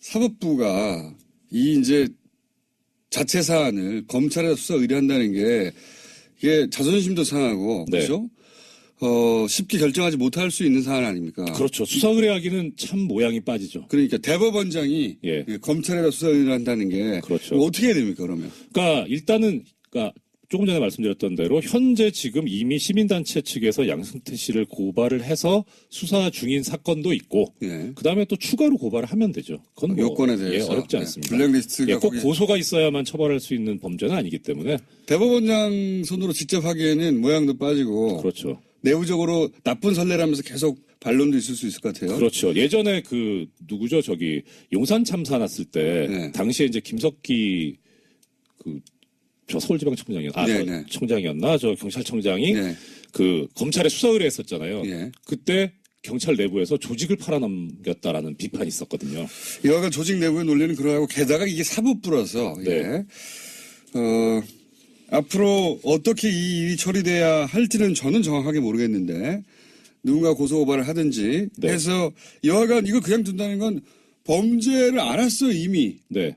사법부가 이 이제 자체 사안을 검찰에 수사 의뢰한다는 게 이게 자존심도 상하고 네. 그렇죠? 쉽게 결정하지 못할 수 있는 사안 아닙니까? 그렇죠. 수사 의뢰하기는 참 모양이 빠지죠. 그러니까 대법원장이 예. 검찰에다 수사 의뢰를 한다는 게 그렇죠. 어떻게 해야 됩니까 그러면? 그러니까 일단은 조금 전에 말씀드렸던 대로 현재 지금 이미 시민단체 측에서 양승태 씨를 고발을 해서 수사 중인 사건도 있고 예. 그다음에 또 추가로 고발을 하면 되죠. 그건 뭐 요건에 대해서 어렵지 예. 않습니다. 블랙리스트가 꼭 거기 고소가 있어야만 처벌할 수 있는 범죄는 아니기 때문에 대법원장 손으로 직접 하기에는 모양도 빠지고 그렇죠. 내부적으로 나쁜 선례라면서 계속 반론도 있을 수 있을 것 같아요. 그렇죠. 예전에 누구죠? 용산 참사 났을 때 네. 당시에 이제 김석기 저 서울지방청장이었나? 네, 네. 청장이었나? 저 경찰청장이 네. 검찰에 수사 의뢰했었잖아요. 예. 그때 경찰 내부에서 조직을 팔아넘겼다라는 비판이 있었거든요. 여하간 조직 내부의 논리는 그러하고 게다가 이게 사법부라서 네. 예. 앞으로 어떻게 이 일이 처리돼야 할지는 저는 정확하게 모르겠는데 누군가 고소고발을 하든지 네. 해서 여하간 이거 그냥 둔다는 건 범죄를 알았어요 이미. 네.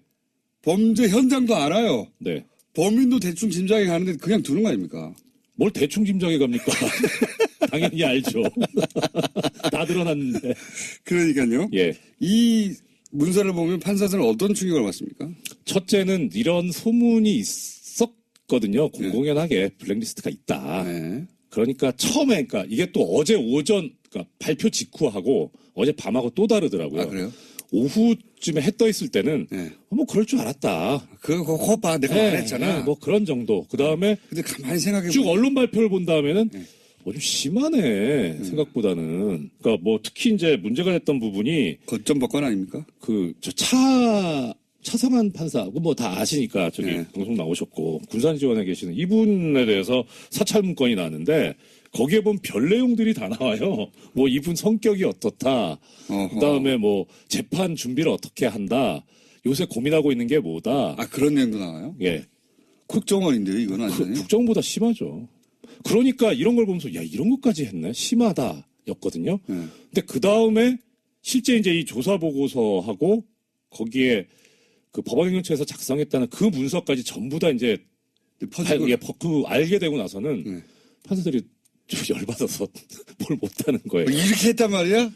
범죄 현장도 알아요. 네. 범인도 대충 짐작이 가는데 그냥 두는 거 아닙니까? 뭘 대충 짐작해 갑니까? 당연히 알죠. 다 드러났는데. 그러니까요. 예. 이 문서를 보면 판사들은 어떤 충격을 받습니까? 첫째는 이런 소문이 있었거든요. 공공연하게 블랙리스트가 있다. 네. 그러니까 처음에, 이게 또 어제 오전, 발표 직후하고 어제 밤하고 또 다르더라고요. 아, 그래요? 오후쯤에 해 떠 있을 때는, 네. 뭐 그럴 줄 알았다. 그거 봐. 내가 말했잖아. 뭐 그런 정도. 그 다음에 근데 가만히 생각해 쭉 보면 언론 발표를 본 다음에는, 네. 좀 심하네, 생각보다는. 그러니까 뭐 특히 이제 문제가 됐던 부분이, 거점법관 아닙니까? 차성한 판사, 뭐 다 아시니까 네. 방송 나오셨고, 군산지원에 계시는 이분에 대해서 사찰 문건이 나왔는데, 거기에 보면 별 내용들이 다 나와요. 뭐 이분 성격이 어떻다. 그 다음에 뭐 재판 준비를 어떻게 한다. 요새 고민하고 있는 게 뭐다. 아, 그런 내용도 나와요? 예. 국정원인데요, 이건 완전히. 국정보다 심하죠. 그러니까 이런 걸 보면서, 야, 이런 것까지 했네? 심하다. 였거든요. 근데 그 다음에 실제 이제 이 조사보고서하고 거기에 법원행정처에서 작성했다는 그 문서까지 전부 다 이제 알게 되고 나서는 판사들이 좀 열받아서 뭘 못하는 거예요. 이렇게 했단 말이야?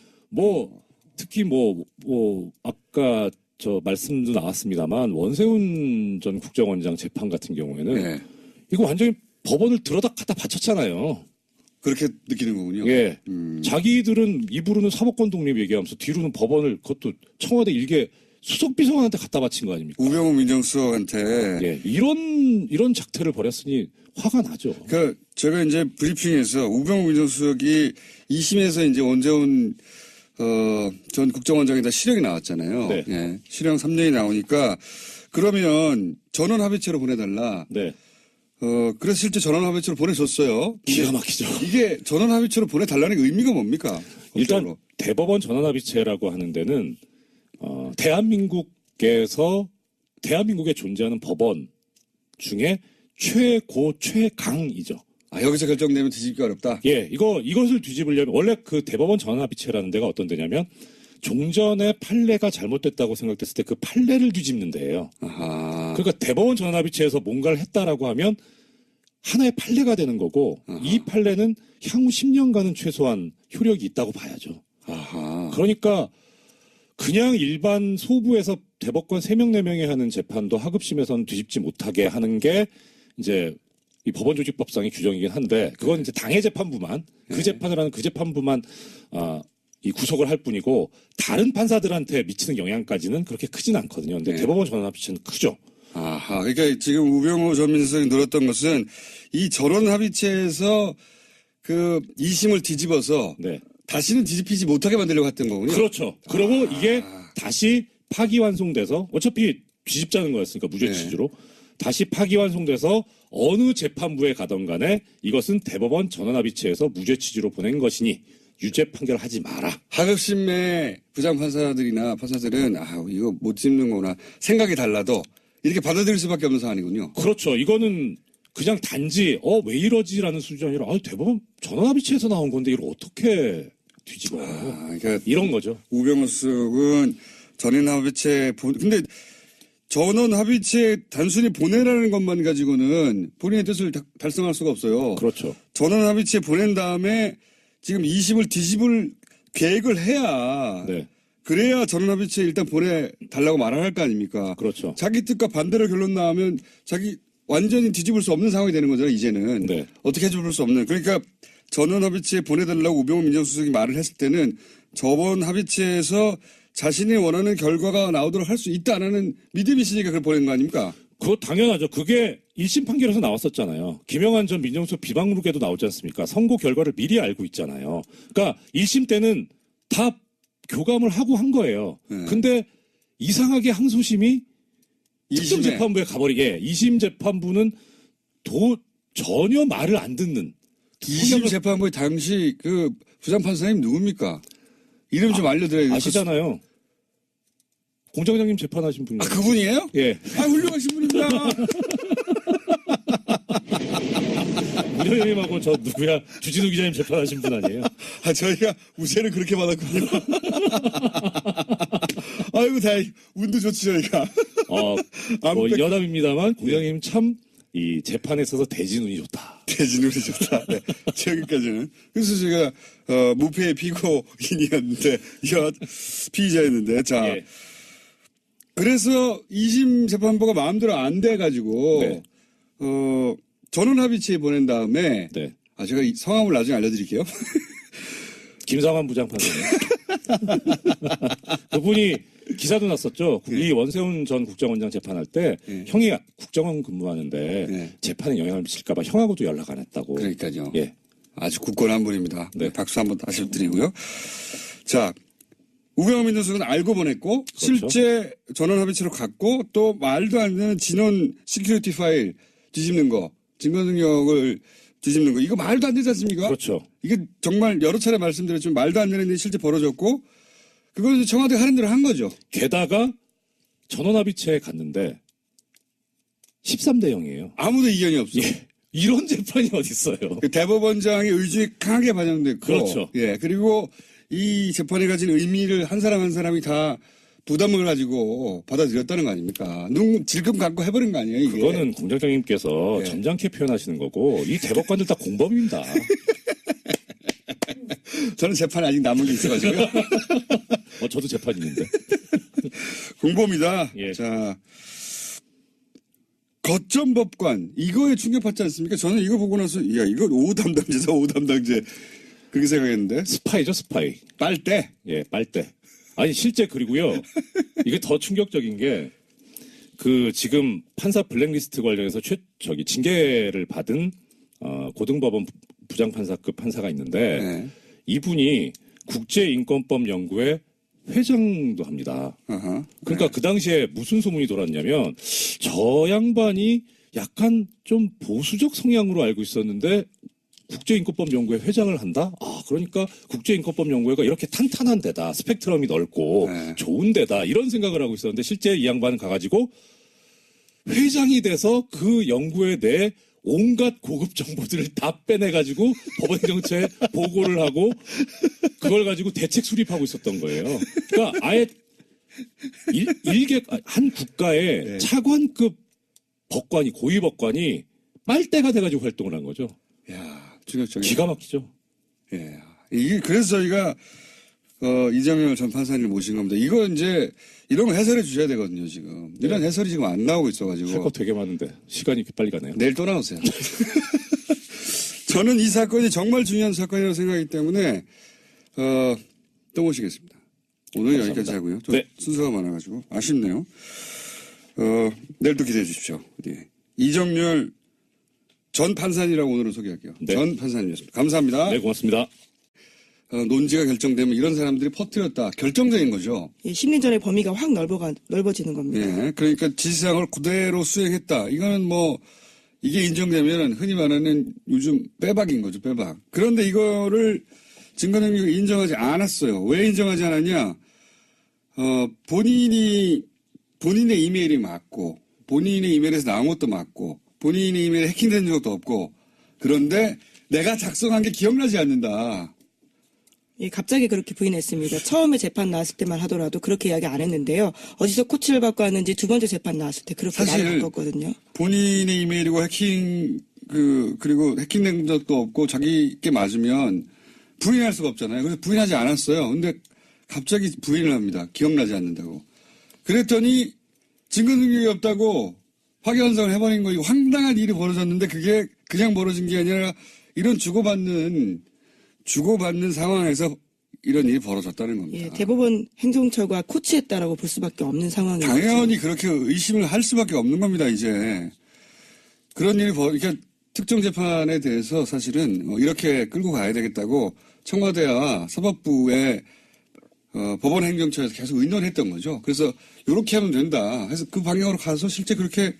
특히 아까 저 말씀도 나왔습니다만 원세훈 전 국정원장 재판 같은 경우에는 네. 이거 완전히 법원을 들어다 갖다 바쳤잖아요. 그렇게 느끼는 거군요. 예. 자기들은 입으로는 사법권 독립 얘기하면서 뒤로는 법원을 그것도 청와대 일개 수석비서관한테 갖다 바친 거 아닙니까? 우병우 민정수석한테. 예. 이런 작태를 벌였으니 화가 나죠. 제가 이제 브리핑에서 우병우 민정수석이 2심에서 이제 원재훈 전 국정원장에다 실형이 나왔잖아요. 네. 예. 실형 3년이 나오니까 그러면 전원 합의체로 보내달라. 네. 그래서 실제 전원 합의체로 보내줬어요. 기가 막히죠. 이게 전원 합의체로 보내달라는 게 의미가 뭡니까? 일단 법적으로. 대법원 전원합의체라고 하는 데는 대한민국에 존재하는 법원 중에 최고 최강이죠. 여기서 결정되면 뒤집기 어렵다. 예, 이것을 뒤집으려면 원래 대법원 전원합의체라는 데가 어떤 데냐면 종전의 판례가 잘못됐다고 생각됐을 때 그 판례를 뒤집는 데예요. 아하. 그러니까 대법원 전원합의체에서 뭔가를 했다라고 하면 하나의 판례가 되는 거고 이 판례는 향후 10년간은 최소한 효력이 있다고 봐야죠. 아하. 그러니까 그냥 일반 소부에서 대법관 3명, 4명이 하는 재판도 하급심에서는 뒤집지 못하게 하는 게 이제 이 법원조직법상의 규정이긴 한데 그건 이제 당해 재판부만 그 재판을 하는 그 재판부만 이 구속을 할 뿐이고 다른 판사들한테 미치는 영향까지는 그렇게 크진 않거든요. 근데 대법원 전원합의체는 크죠. 아하. 그러니까 지금 우병우 전 민정수석이 늘었던 것은 이 전원합의체에서 2심을 뒤집어서 네. 다시는 뒤집히지 못하게 만들려고 했던 거군요. 그렇죠. 그리고 이게 다시 파기환송돼서 어차피 뒤집자는 거였으니까 무죄 취지로 다시 파기환송돼서 어느 재판부에 가던 간에 이것은 대법원 전원합의체에서 무죄 취지로 보낸 것이니 유죄 판결하지 마라. 하급심의 부장판사들이나 판사들은 이거 못 짚는구나 생각이 달라도 이렇게 받아들일 수밖에 없는 상황이군요. 그렇죠. 이거는 그냥 단지 왜 이러지라는 수준이 아니라 대법원 전원합의체에서 나온 건데 이걸 어떻게 뒤집어요. 그러니까 이런 거죠. 우병우 수석은 전원합의체 근데 전원 합의체에 단순히 보내라는 것만 가지고는 본인의 뜻을 달성할 수가 없어요. 그렇죠. 전원 합의체에 보낸 다음에 지금 20을 뒤집을 계획을 해야 네. 그래야 전원 합의체에 일단 보내달라고 말을 할 거 아닙니까? 그렇죠. 자기 뜻과 반대로 결론 나오면 자기 완전히 뒤집을 수 없는 상황이 되는 거잖아요, 이제는. 네. 어떻게 해줄 수 없는. 그러니까 전원 합의체에 보내달라고 우병우 민정수석이 말을 했을 때는 저번 합의체에서 자신이 원하는 결과가 나오도록 할 수 있다 안 하는 믿음이 있으니까 그걸 보낸 거 아닙니까? 그거 당연하죠. 그게 1심 판결에서 나왔었잖아요. 김영한 전 민정수석 비방록에도 나오지 않습니까? 선고 결과를 미리 알고 있잖아요. 그러니까 1심 때는 다 교감을 하고 한 거예요. 네. 근데 이상하게 항소심이 2심에. 특정 재판부에 가버리게 2심 재판부는 전혀 말을 안 듣는 2심 재판부의 당시 그 부장판사님 누굽니까? 이름 좀 알려드려야 돼요. 아시잖아요. 공장장님 재판하신 분이에요. 아, 그분이에요? 예. 아, 훌륭하신 분입니다. 문현영님하고 저 누구야 주진우 기자님 재판하신 분 아니에요? 아, 저희가 우세를 그렇게 받았군요. 아이고, 다행. 운도 좋지, 저희가. 뭐 여담입니다만 공장님 참 이 재판에 있어서 대진운이 좋다. 대진운이 좋다. 네. 여기까지는. 그래서 제가, 무패의 피고인이었는데, 피의자였는데, 자. 예. 그래서 2심 재판부가 마음대로 안 돼가지고, 네. 전원 합의체에 보낸 다음에, 네. 아, 제가 이 성함을 나중에 알려드릴게요. 김상환 부장판사님. 그분이 기사도 났었죠. 이 원세훈 전 국정원장 재판할 때 형이 국정원 근무하는데 재판에 영향을 미칠까봐 형하고도 연락 안 했다고. 그러니까요. 예. 아주 굳건한 분입니다. 네. 박수 한번 다시 드리고요. 자, 우병우 민정수석은 알고 보냈고 그렇죠. 실제 전원 합의체로 갔고 또 말도 안 되는 진원 시큐리티 파일 뒤집는 거, 증거 능력을 뒤집는 거 이거 말도 안 되지 않습니까? 그렇죠. 이게 정말 여러 차례 말씀드렸지만 말도 안 되는 일이 실제 벌어졌고 그걸 청와대가 하는 대로 한 거죠. 게다가 전원합의체에 갔는데 13대 0이에요. 아무도 이견이 없어. 예. 이런 재판이 어디 있어요? 그 대법원장의 의중이 강하게 반영됐고, 그렇죠. 예 그리고 이 재판이 가진 의미를 한 사람 한 사람이 다 부담을 가지고 받아들였다는 거 아닙니까? 눈 질끔 감고 해버린 거 아니에요? 이게. 그거는 공장장님께서 예. 점잖게 표현하시는 거고 이 대법관들 다 공범입니다. 저는 재판이 아직 남은 게 있어가지고요. 저도 재판인인데. 공범이다. 예. 자, 거점법관 이거에 충격받지 않습니까? 저는 이거 보고 나서 야 이거 5 담당제다 5 담당제 그렇게 생각했는데 스파이죠, 스파이. 빨대. 예, 빨대. 아니 실제 그리고요. 이게 더 충격적인 게 그 지금 판사 블랙리스트 관련해서 징계를 받은 고등법원 부장판사급 판사가 있는데 네. 이분이 국제인권법 연구회 회장도 합니다. 아하. 그러니까 그 당시에 무슨 소문이 돌았냐면 저 양반이 약간 좀 보수적 성향으로 알고 있었는데 국제인권법 연구회 회장을 한다? 그러니까 국제인권법 연구회가 이렇게 탄탄한 데다 스펙트럼이 넓고 네. 좋은 데다 이런 생각을 하고 있었는데 실제 이 양반은 가가지고 회장이 돼서 그 연구회 내 온갖 고급 정보들을 다 빼내가지고 법원행정처에 보고를 하고 그걸 가지고 대책 수립하고 있었던 거예요. 그러니까 아예 한 국가의 네. 차관급 법관이 고위 법관이 빨대가 돼가지고 활동을 한 거죠. 야, 충격적이야. 기가 막히죠. 예. 이게 그래서 저희가 이정열 전 판사님을 모신 겁니다. 이거 이제 이런 거 해설해 주셔야 되거든요, 지금. 이런 해설이 지금 안 나오고 있어가지고. 할 거 되게 많은데 시간이 이렇게 빨리 가네요. 내일 또 나오세요. 저는 이 사건이 정말 중요한 사건이라고 생각하기 때문에 또 모시겠습니다. 오늘 감사합니다. 여기까지 하고요. 좀 네. 순서가 많아가지고 아쉽네요. 내일 또 기대해 주십시오. 예. 이정열 전 판사님이라고 오늘은 소개할게요. 네. 전 판사님이었습니다. 감사합니다. 네, 고맙습니다. 논지가 결정되면 이런 사람들이 퍼뜨렸다. 결정적인 거죠. 예, 심리전의 범위가 확 넓어지는 겁니다. 예. 그러니까 지시사항을 그대로 수행했다. 이거는 뭐 이게 인정되면 흔히 말하는 요즘 빼박인 거죠. 빼박. 그런데 이거를 증거능력을 인정하지 않았어요. 왜 인정하지 않았냐? 본인의 이메일이 맞고 본인의 이메일에서 나온 것도 맞고 본인의 이메일에 해킹된 적도 없고 그런데 내가 작성한 게 기억나지 않는다. 예, 갑자기 그렇게 부인했습니다. 처음에 재판 나왔을 때만 하더라도 그렇게 이야기 안 했는데요. 어디서 코치를 받고 왔는지 두 번째 재판 나왔을 때 그렇게 사실 말을 바꿨거든요. 본인의 이메일이고 그리고 해킹된 적도 없고 자기께 맞으면 부인할 수가 없잖아요. 그래서 부인하지 않았어요. 근데 갑자기 부인을 합니다. 기억나지 않는다고. 그랬더니 증거 능력이 없다고 파기환송을 해버린 거, 이거 황당한 일이 벌어졌는데 그게 그냥 벌어진 게 아니라 이런 주고받는 상황에서 이런 일이 벌어졌다는 겁니다. 예, 대법원 행정처가 코치했다라고 볼 수밖에 없는 상황이죠. 당연히 그렇게 의심을 할 수밖에 없는 겁니다, 이제. 그런 일이 그러니까 특정 재판에 대해서 사실은 이렇게 끌고 가야 되겠다고 청와대와 사법부의 법원 행정처에서 계속 의논했던 거죠. 그래서 이렇게 하면 된다 해서 그 방향으로 가서 실제 그렇게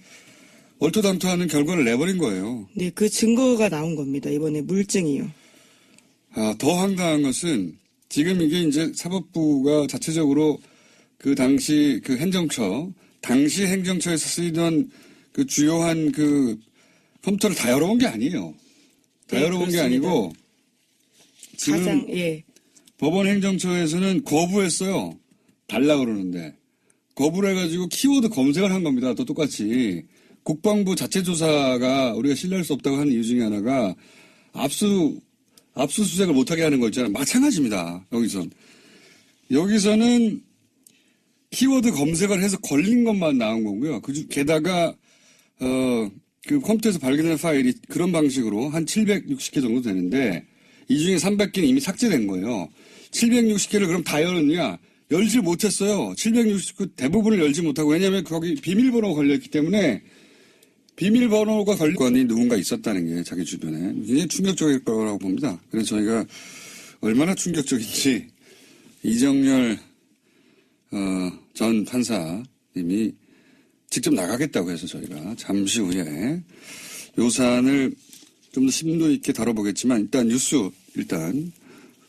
얼토당토하는 결과를 내버린 거예요. 네, 그 증거가 나온 겁니다. 이번에 물증이요. 더 황당한 것은 지금 이게 이제 사법부가 자체적으로 그 당시 그 당시 행정처에서 쓰이던 그 주요한 그 컴퓨터를 다 열어본 게 아니에요. 다 네, 열어본 게 그렇습니다. 아니고 지금 가장, 예. 법원 행정처에서는 거부했어요. 달라 그러는데. 거부를 해가지고 키워드 검색을 한 겁니다. 또 똑같이. 국방부 자체 조사가 우리가 신뢰할 수 없다고 하는 이유 중에 하나가 압수수색을 못하게 하는 거 있잖아요. 마찬가지입니다. 여기서는 키워드 검색을 해서 걸린 것만 나온 거고요. 게다가 그 컴퓨터에서 발견된 파일이 그런 방식으로 한 760개 정도 되는데 이 중에 300개는 이미 삭제된 거예요. 760개를 그럼 다 열었냐? 열지 못했어요. 760개 대부분을 열지 못하고, 왜냐하면 거기 비밀번호가 걸려있기 때문에 비밀번호가 걸린 건이 누군가 있었다는 게 자기 주변에 굉장히 충격적일 거라고 봅니다. 그래서 저희가 얼마나 충격적인지 이정열 전 판사님이 직접 나가겠다고 해서 저희가 잠시 후에 요 사안을 좀 더 심도 있게 다뤄보겠지만 일단 뉴스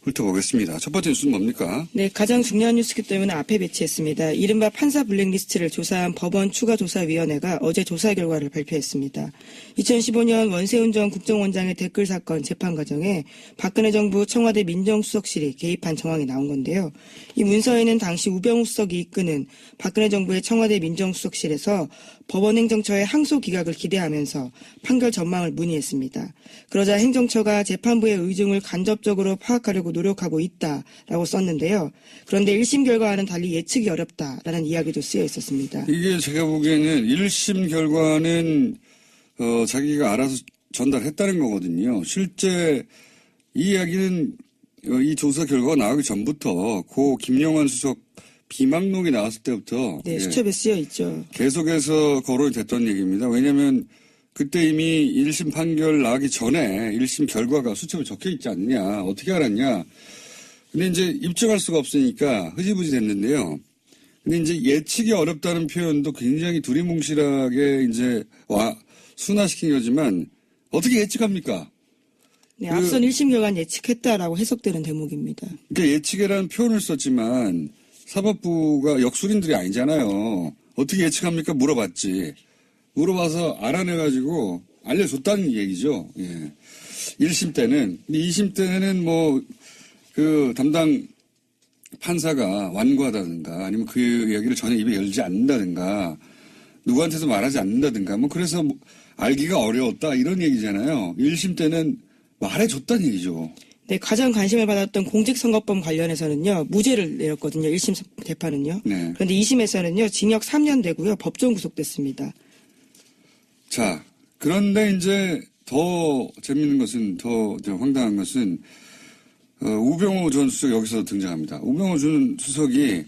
훑어보겠습니다. 첫 번째 뉴스는 뭡니까? 네, 가장 중요한 뉴스이기 때문에 앞에 배치했습니다. 이른바 판사 블랙리스트를 조사한 법원 추가조사위원회가 어제 조사 결과를 발표했습니다. 2015년 원세훈 전 국정원장의 댓글 사건 재판 과정에 박근혜 정부 청와대 민정수석실이 개입한 정황이 나온 건데요. 이 문서에는 당시 우병우 수석이 이끄는 박근혜 정부의 청와대 민정수석실에서 법원 행정처의 항소 기각을 기대하면서 판결 전망을 문의했습니다. 그러자 행정처가 재판부의 의중을 간접적으로 파악하려고 노력하고 있다라고 썼는데요. 그런데 1심 결과와는 달리 예측이 어렵다라는 이야기도 쓰여 있었습니다. 이게 제가 보기에는 1심 결과는 자기가 알아서 전달했다는 거거든요. 실제 이 이야기는 이 조사 결과가 나오기 전부터 고 김영환 수석 비망록이 나왔을 때부터 네, 수첩에 쓰여 있죠. 계속해서 거론이 됐던 얘기입니다. 왜냐하면 그때 이미 1심 판결 나기 전에 1심 결과가 수첩에 적혀 있지 않느냐, 어떻게 알았냐. 근데 이제 입증할 수가 없으니까 흐지부지 됐는데요. 근데 이제 예측이 어렵다는 표현도 굉장히 두리뭉실하게 이제 순화시킨 거지만 어떻게 예측합니까? 네, 앞선 1심 결과는 예측했다라고 해석되는 대목입니다. 그러니까 예측이라는 표현을 썼지만 사법부가 역술인들이 아니잖아요. 어떻게 예측합니까? 물어봤지. 물어봐서 알아내가지고 알려줬다는 얘기죠. 예. 1심 때는. 2심 때는 담당 판사가 완고하다든가 아니면 그 얘기를 전혀 입에 열지 않는다든가 누구한테도 말하지 않는다든가 그래서 알기가 어려웠다 이런 얘기잖아요. 1심 때는 말해줬다는 얘기죠. 네, 가장 관심을 받았던 공직선거법 관련해서는요, 무죄를 내렸거든요. 1심 재판은요. 네. 그런데 2심에서는요, 징역 3년 되고요, 법정 구속됐습니다. 자, 그런데 이제 더 재밌는 것은, 더 황당한 것은, 우병우 전 수석 여기서 등장합니다. 우병우 전 수석이,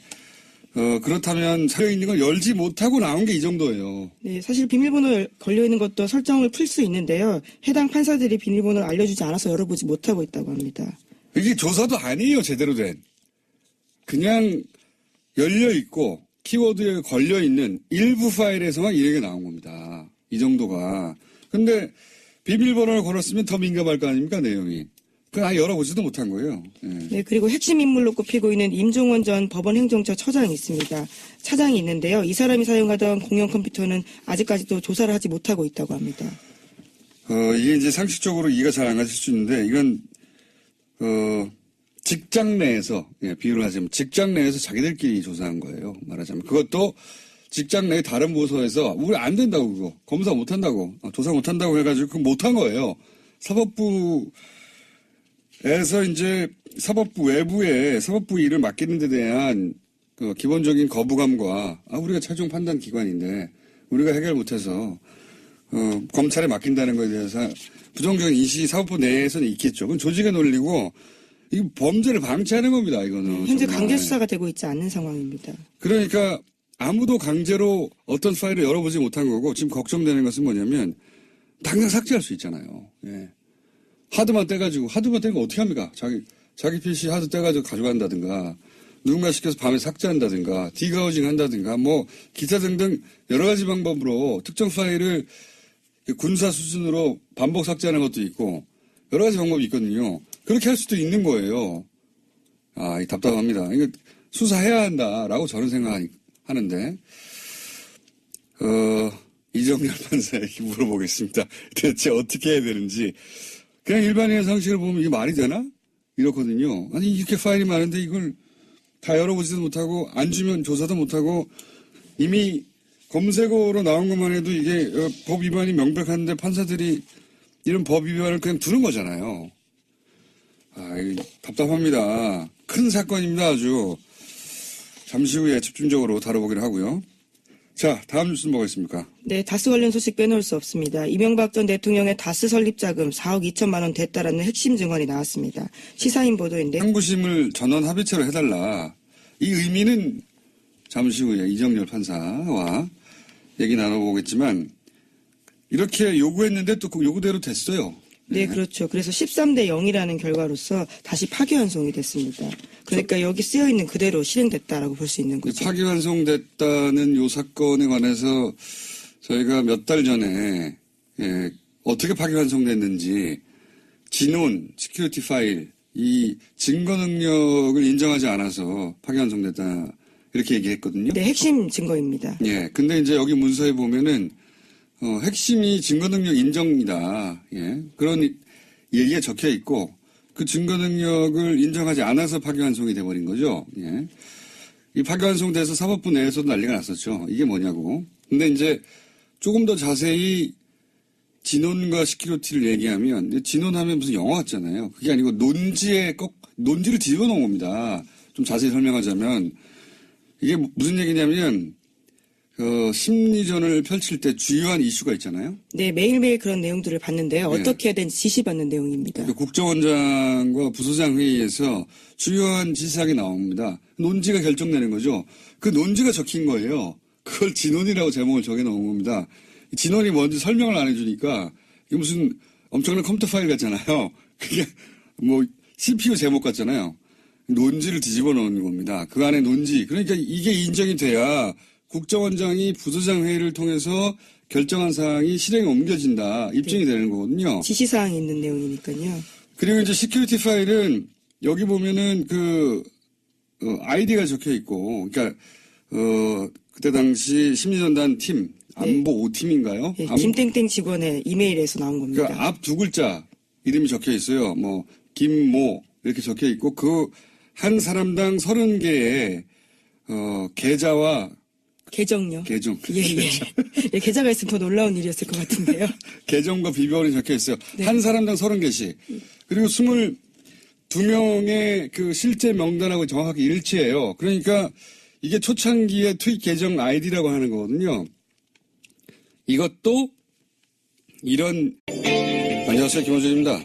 그렇다면 사려있는 걸 열지 못하고 나온 게 이 정도예요. 네, 사실 비밀번호 걸려있는 것도 설정을 풀 수 있는데요. 해당 판사들이 비밀번호를 알려주지 않아서 열어보지 못하고 있다고 합니다. 이게 조사도 아니에요, 제대로 된. 그냥 열려있고, 키워드에 걸려있는 일부 파일에서만 이렇게 나온 겁니다. 이 정도가. 근데 비밀번호를 걸었으면 더 민감할 거 아닙니까, 내용이. 그걸 열어보지도 못한 거예요. 예. 네, 그리고 핵심 인물로 꼽히고 있는 임종원 전 법원 행정처 처장이 있습니다. 차장이 있는데요. 이 사람이 사용하던 공용 컴퓨터는 아직까지도 조사를 하지 못하고 있다고 합니다. 이게 이제 상식적으로 이해가 잘 안 가실 수 있는데, 이건, 직장 내에서, 비유를 하자면 직장 내에서 자기들끼리 조사한 거예요. 말하자면. 그것도 직장 내 다른 부서에서 우리 안 된다고 그거. 검사 못 한다고. 조사 못 한다고 해가지고 그거 못 한 거예요. 사법부에서 이제 사법부 외부에 사법부 일을 맡기는 데 대한 그 기본적인 거부감과 우리가 최종 판단 기관인데 우리가 해결 못해서 검찰에 맡긴다는 것에 대해서 부정적인 인식이 사법부 내에서는 있겠죠. 그건 조직의 논리고 이 범죄를 방치하는 겁니다. 이거는 현재 정말. 강제 수사가 되고 있지 않은 상황입니다. 그러니까 아무도 강제로 어떤 파일을 열어보지 못한 거고 지금 걱정되는 것은 뭐냐면 당장 삭제할 수 있잖아요. 예. 하드만 떼가지고 하드만 떼면 어떻게 합니까? 자기 PC 하드 떼가지고 가져간다든가 누군가 시켜서 밤에 삭제한다든가 디가우징 한다든가 뭐 기타 등등 여러 가지 방법으로 특정 파일을 군사 수준으로 반복 삭제하는 것도 있고 여러 가지 방법이 있거든요. 그렇게 할 수도 있는 거예요. 이 답답합니다. 이거 수사해야 한다라고 저는 생각하는데 이정렬 판사에게 물어보겠습니다. 대체 어떻게 해야 되는지. 그냥 일반인의 상식을 보면 이게 말이 되나? 이렇거든요. 아니 이렇게 파일이 많은데 이걸 다 열어보지도 못하고 안 주면 조사도 못하고 이미 검색어로 나온 것만 해도 이게 법 위반이 명백한데 판사들이 이런 법 위반을 그냥 두는 거잖아요. 이거 답답합니다. 큰 사건입니다. 아주. 잠시 후에 집중적으로 다뤄보기로 하고요. 자, 다음 뉴스는 뭐가 있습니까? 네, 다스 관련 소식 빼놓을 수 없습니다. 이명박 전 대통령의 다스 설립 자금 4억 2천만 원 됐다라는 핵심 증언이 나왔습니다. 시사인 보도인데 항구심을 전원 합의체로 해달라. 이 의미는 잠시 후에 이정렬 판사와 얘기 나눠보겠지만 이렇게 요구했는데 또 그 요구대로 됐어요. 네, 그렇죠. 그래서 13대 0이라는 결과로서 다시 파기환송이 됐습니다. 그러니까 여기 쓰여있는 그대로 실행됐다라고 볼 수 있는 거죠. 파기환송됐다는 요 사건에 관해서 저희가 몇 달 전에 어떻게 파기환송됐는지 진원, 시큐리티 파일, 이 증거 능력을 인정하지 않아서 파기환송됐다 이렇게 얘기했거든요. 네, 핵심 증거입니다. 예, 근데 이제 여기 문서에 보면은 핵심이 증거 능력 인정이다. 예, 그런 얘기가 적혀 있고 그 증거 능력을 인정하지 않아서 파기환송이 돼버린 거죠. 예, 이 파기환송돼서 사법부 내에서도 난리가 났었죠. 이게 뭐냐고. 근데 이제 조금 더 자세히 진원과 시큐리티를 얘기하면 진원하면 무슨 영화 같잖아요. 그게 아니고 논지를 뒤집어 놓은 겁니다. 좀 자세히 설명하자면 이게 무슨 얘기냐면 심리전을 펼칠 때 주요한 이슈가 있잖아요. 네, 매일매일 그런 내용들을 봤는데요. 어떻게 해야 되는지 지시받는 내용입니다. 국정원장과 부소장 회의에서 주요한 지시사항이 나옵니다. 논지가 결정되는 거죠. 그 논지가 적힌 거예요. 그걸 진원이라고 제목을 정해놓은 겁니다. 진원이 뭔지 설명을 안 해주니까 이게 무슨 엄청난 컴퓨터 파일 같잖아요. 그게 뭐 CPU 제목 같잖아요. 논지를 뒤집어 놓은 겁니다. 그 안에 논지. 그러니까 이게 인정이 돼야 국정원장이 부소장 회의를 통해서 결정한 사항이 실행에 옮겨진다. 입증이 되는 거거든요. 지시사항이 있는 내용이니까요. 그리고 이제 시큐리티 파일은 여기 보면은 아이디가 적혀 있고, 그러니까 그때 당시 심리전단 팀 안보 5팀인가요? 네, 김땡땡 직원의 이메일에서 나온 겁니다. 그러니까 앞 두 글자 이름이 적혀 있어요. 뭐 김모 이렇게 적혀 있고 그 한 사람당 30개의 계좌와 계정요. 계정. 예. 예, 계좌가 있으면 더 놀라운 일이었을 것 같은데요. 계정과 비번이 적혀 있어요. 네. 한 사람당 30개씩. 그리고 22명의 그 실제 명단하고 정확하게 일치해요. 그러니까 이게 초창기의 트윗 계정 아이디라고 하는 거거든요. 이것도 안녕하세요. 김호준입니다.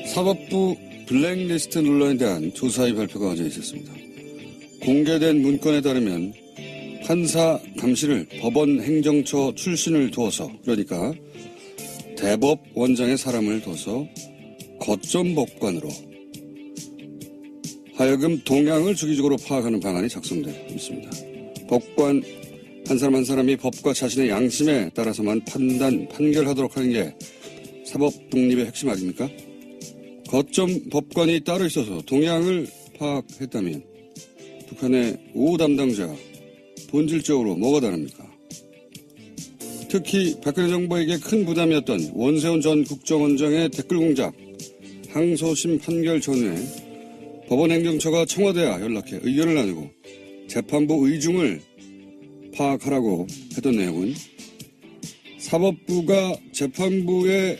사법부 블랙리스트 논란에 대한 조사의 발표가 어제 있었습니다. 공개된 문건에 따르면 판사 감시를 법원 행정처 출신을 두어서, 그러니까 대법원장의 사람을 둬서 거점 법관으로 하여금 동향을 주기적으로 파악하는 방안이 작성돼 있습니다. 법관 한 사람 한 사람이 법과 자신의 양심에 따라서만 판결하도록 하는 게 사법 독립의 핵심 아닙니까? 거점 법관이 따로 있어서 동향을 파악했다면 북한의 5 담당자가 본질적으로 뭐가 다릅니까? 특히 박근혜 정부에게 큰 부담이었던 원세훈 전 국정원장의 댓글 공작, 항소심 판결 전후에 법원행정처가 청와대와 연락해 의견을 나누고 재판부 의중을 파악하라고 했던 내용은 사법부가 재판부의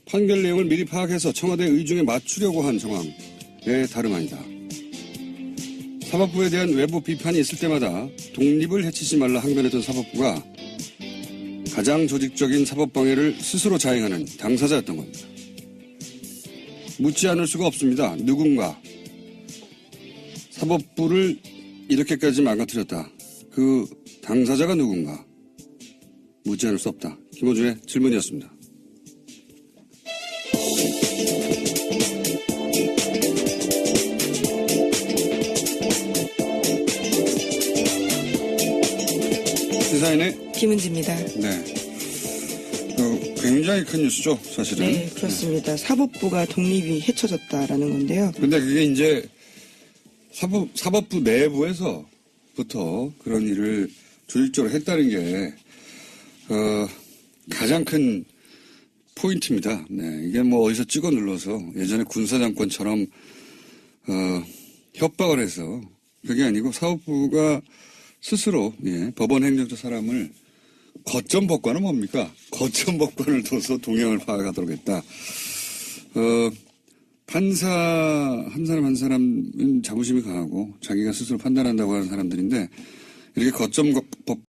판결 내용을 미리 파악해서 청와대 의중에 맞추려고 한 정황에 다름 아니다. 사법부에 대한 외부 비판이 있을 때마다 독립을 해치지 말라 항변했던 사법부가 가장 조직적인 사법방해를 스스로 자행하는 당사자였던 겁니다. 묻지 않을 수가 없습니다. 누군가 사법부를 이렇게까지 망가뜨렸다. 그 당사자가 누군가 묻지 않을 수 없다. 김호준의 질문이었습니다. 시사인의 김은지입니다. 네. 굉장히 큰 뉴스죠, 사실은. 네, 그렇습니다. 사법부가 독립이 헤쳐졌다라는 건데요. 근데 그게 이제 사법부 내부에서부터 그런 일을 조직적으로 했다는 게, 가장 큰 포인트입니다. 네. 이게 뭐 어디서 찍어 눌러서 예전에 군사정권처럼, 협박을 해서 그게 아니고 사법부가 스스로, 예, 법원 행정처 사람을 거점 법관은 뭡니까? 거점 법관을 둬서 동향을 파악하도록 했다. 판사 한 사람 한 사람은 자부심이 강하고 자기가 스스로 판단한다고 하는 사람들인데 이렇게 거점 법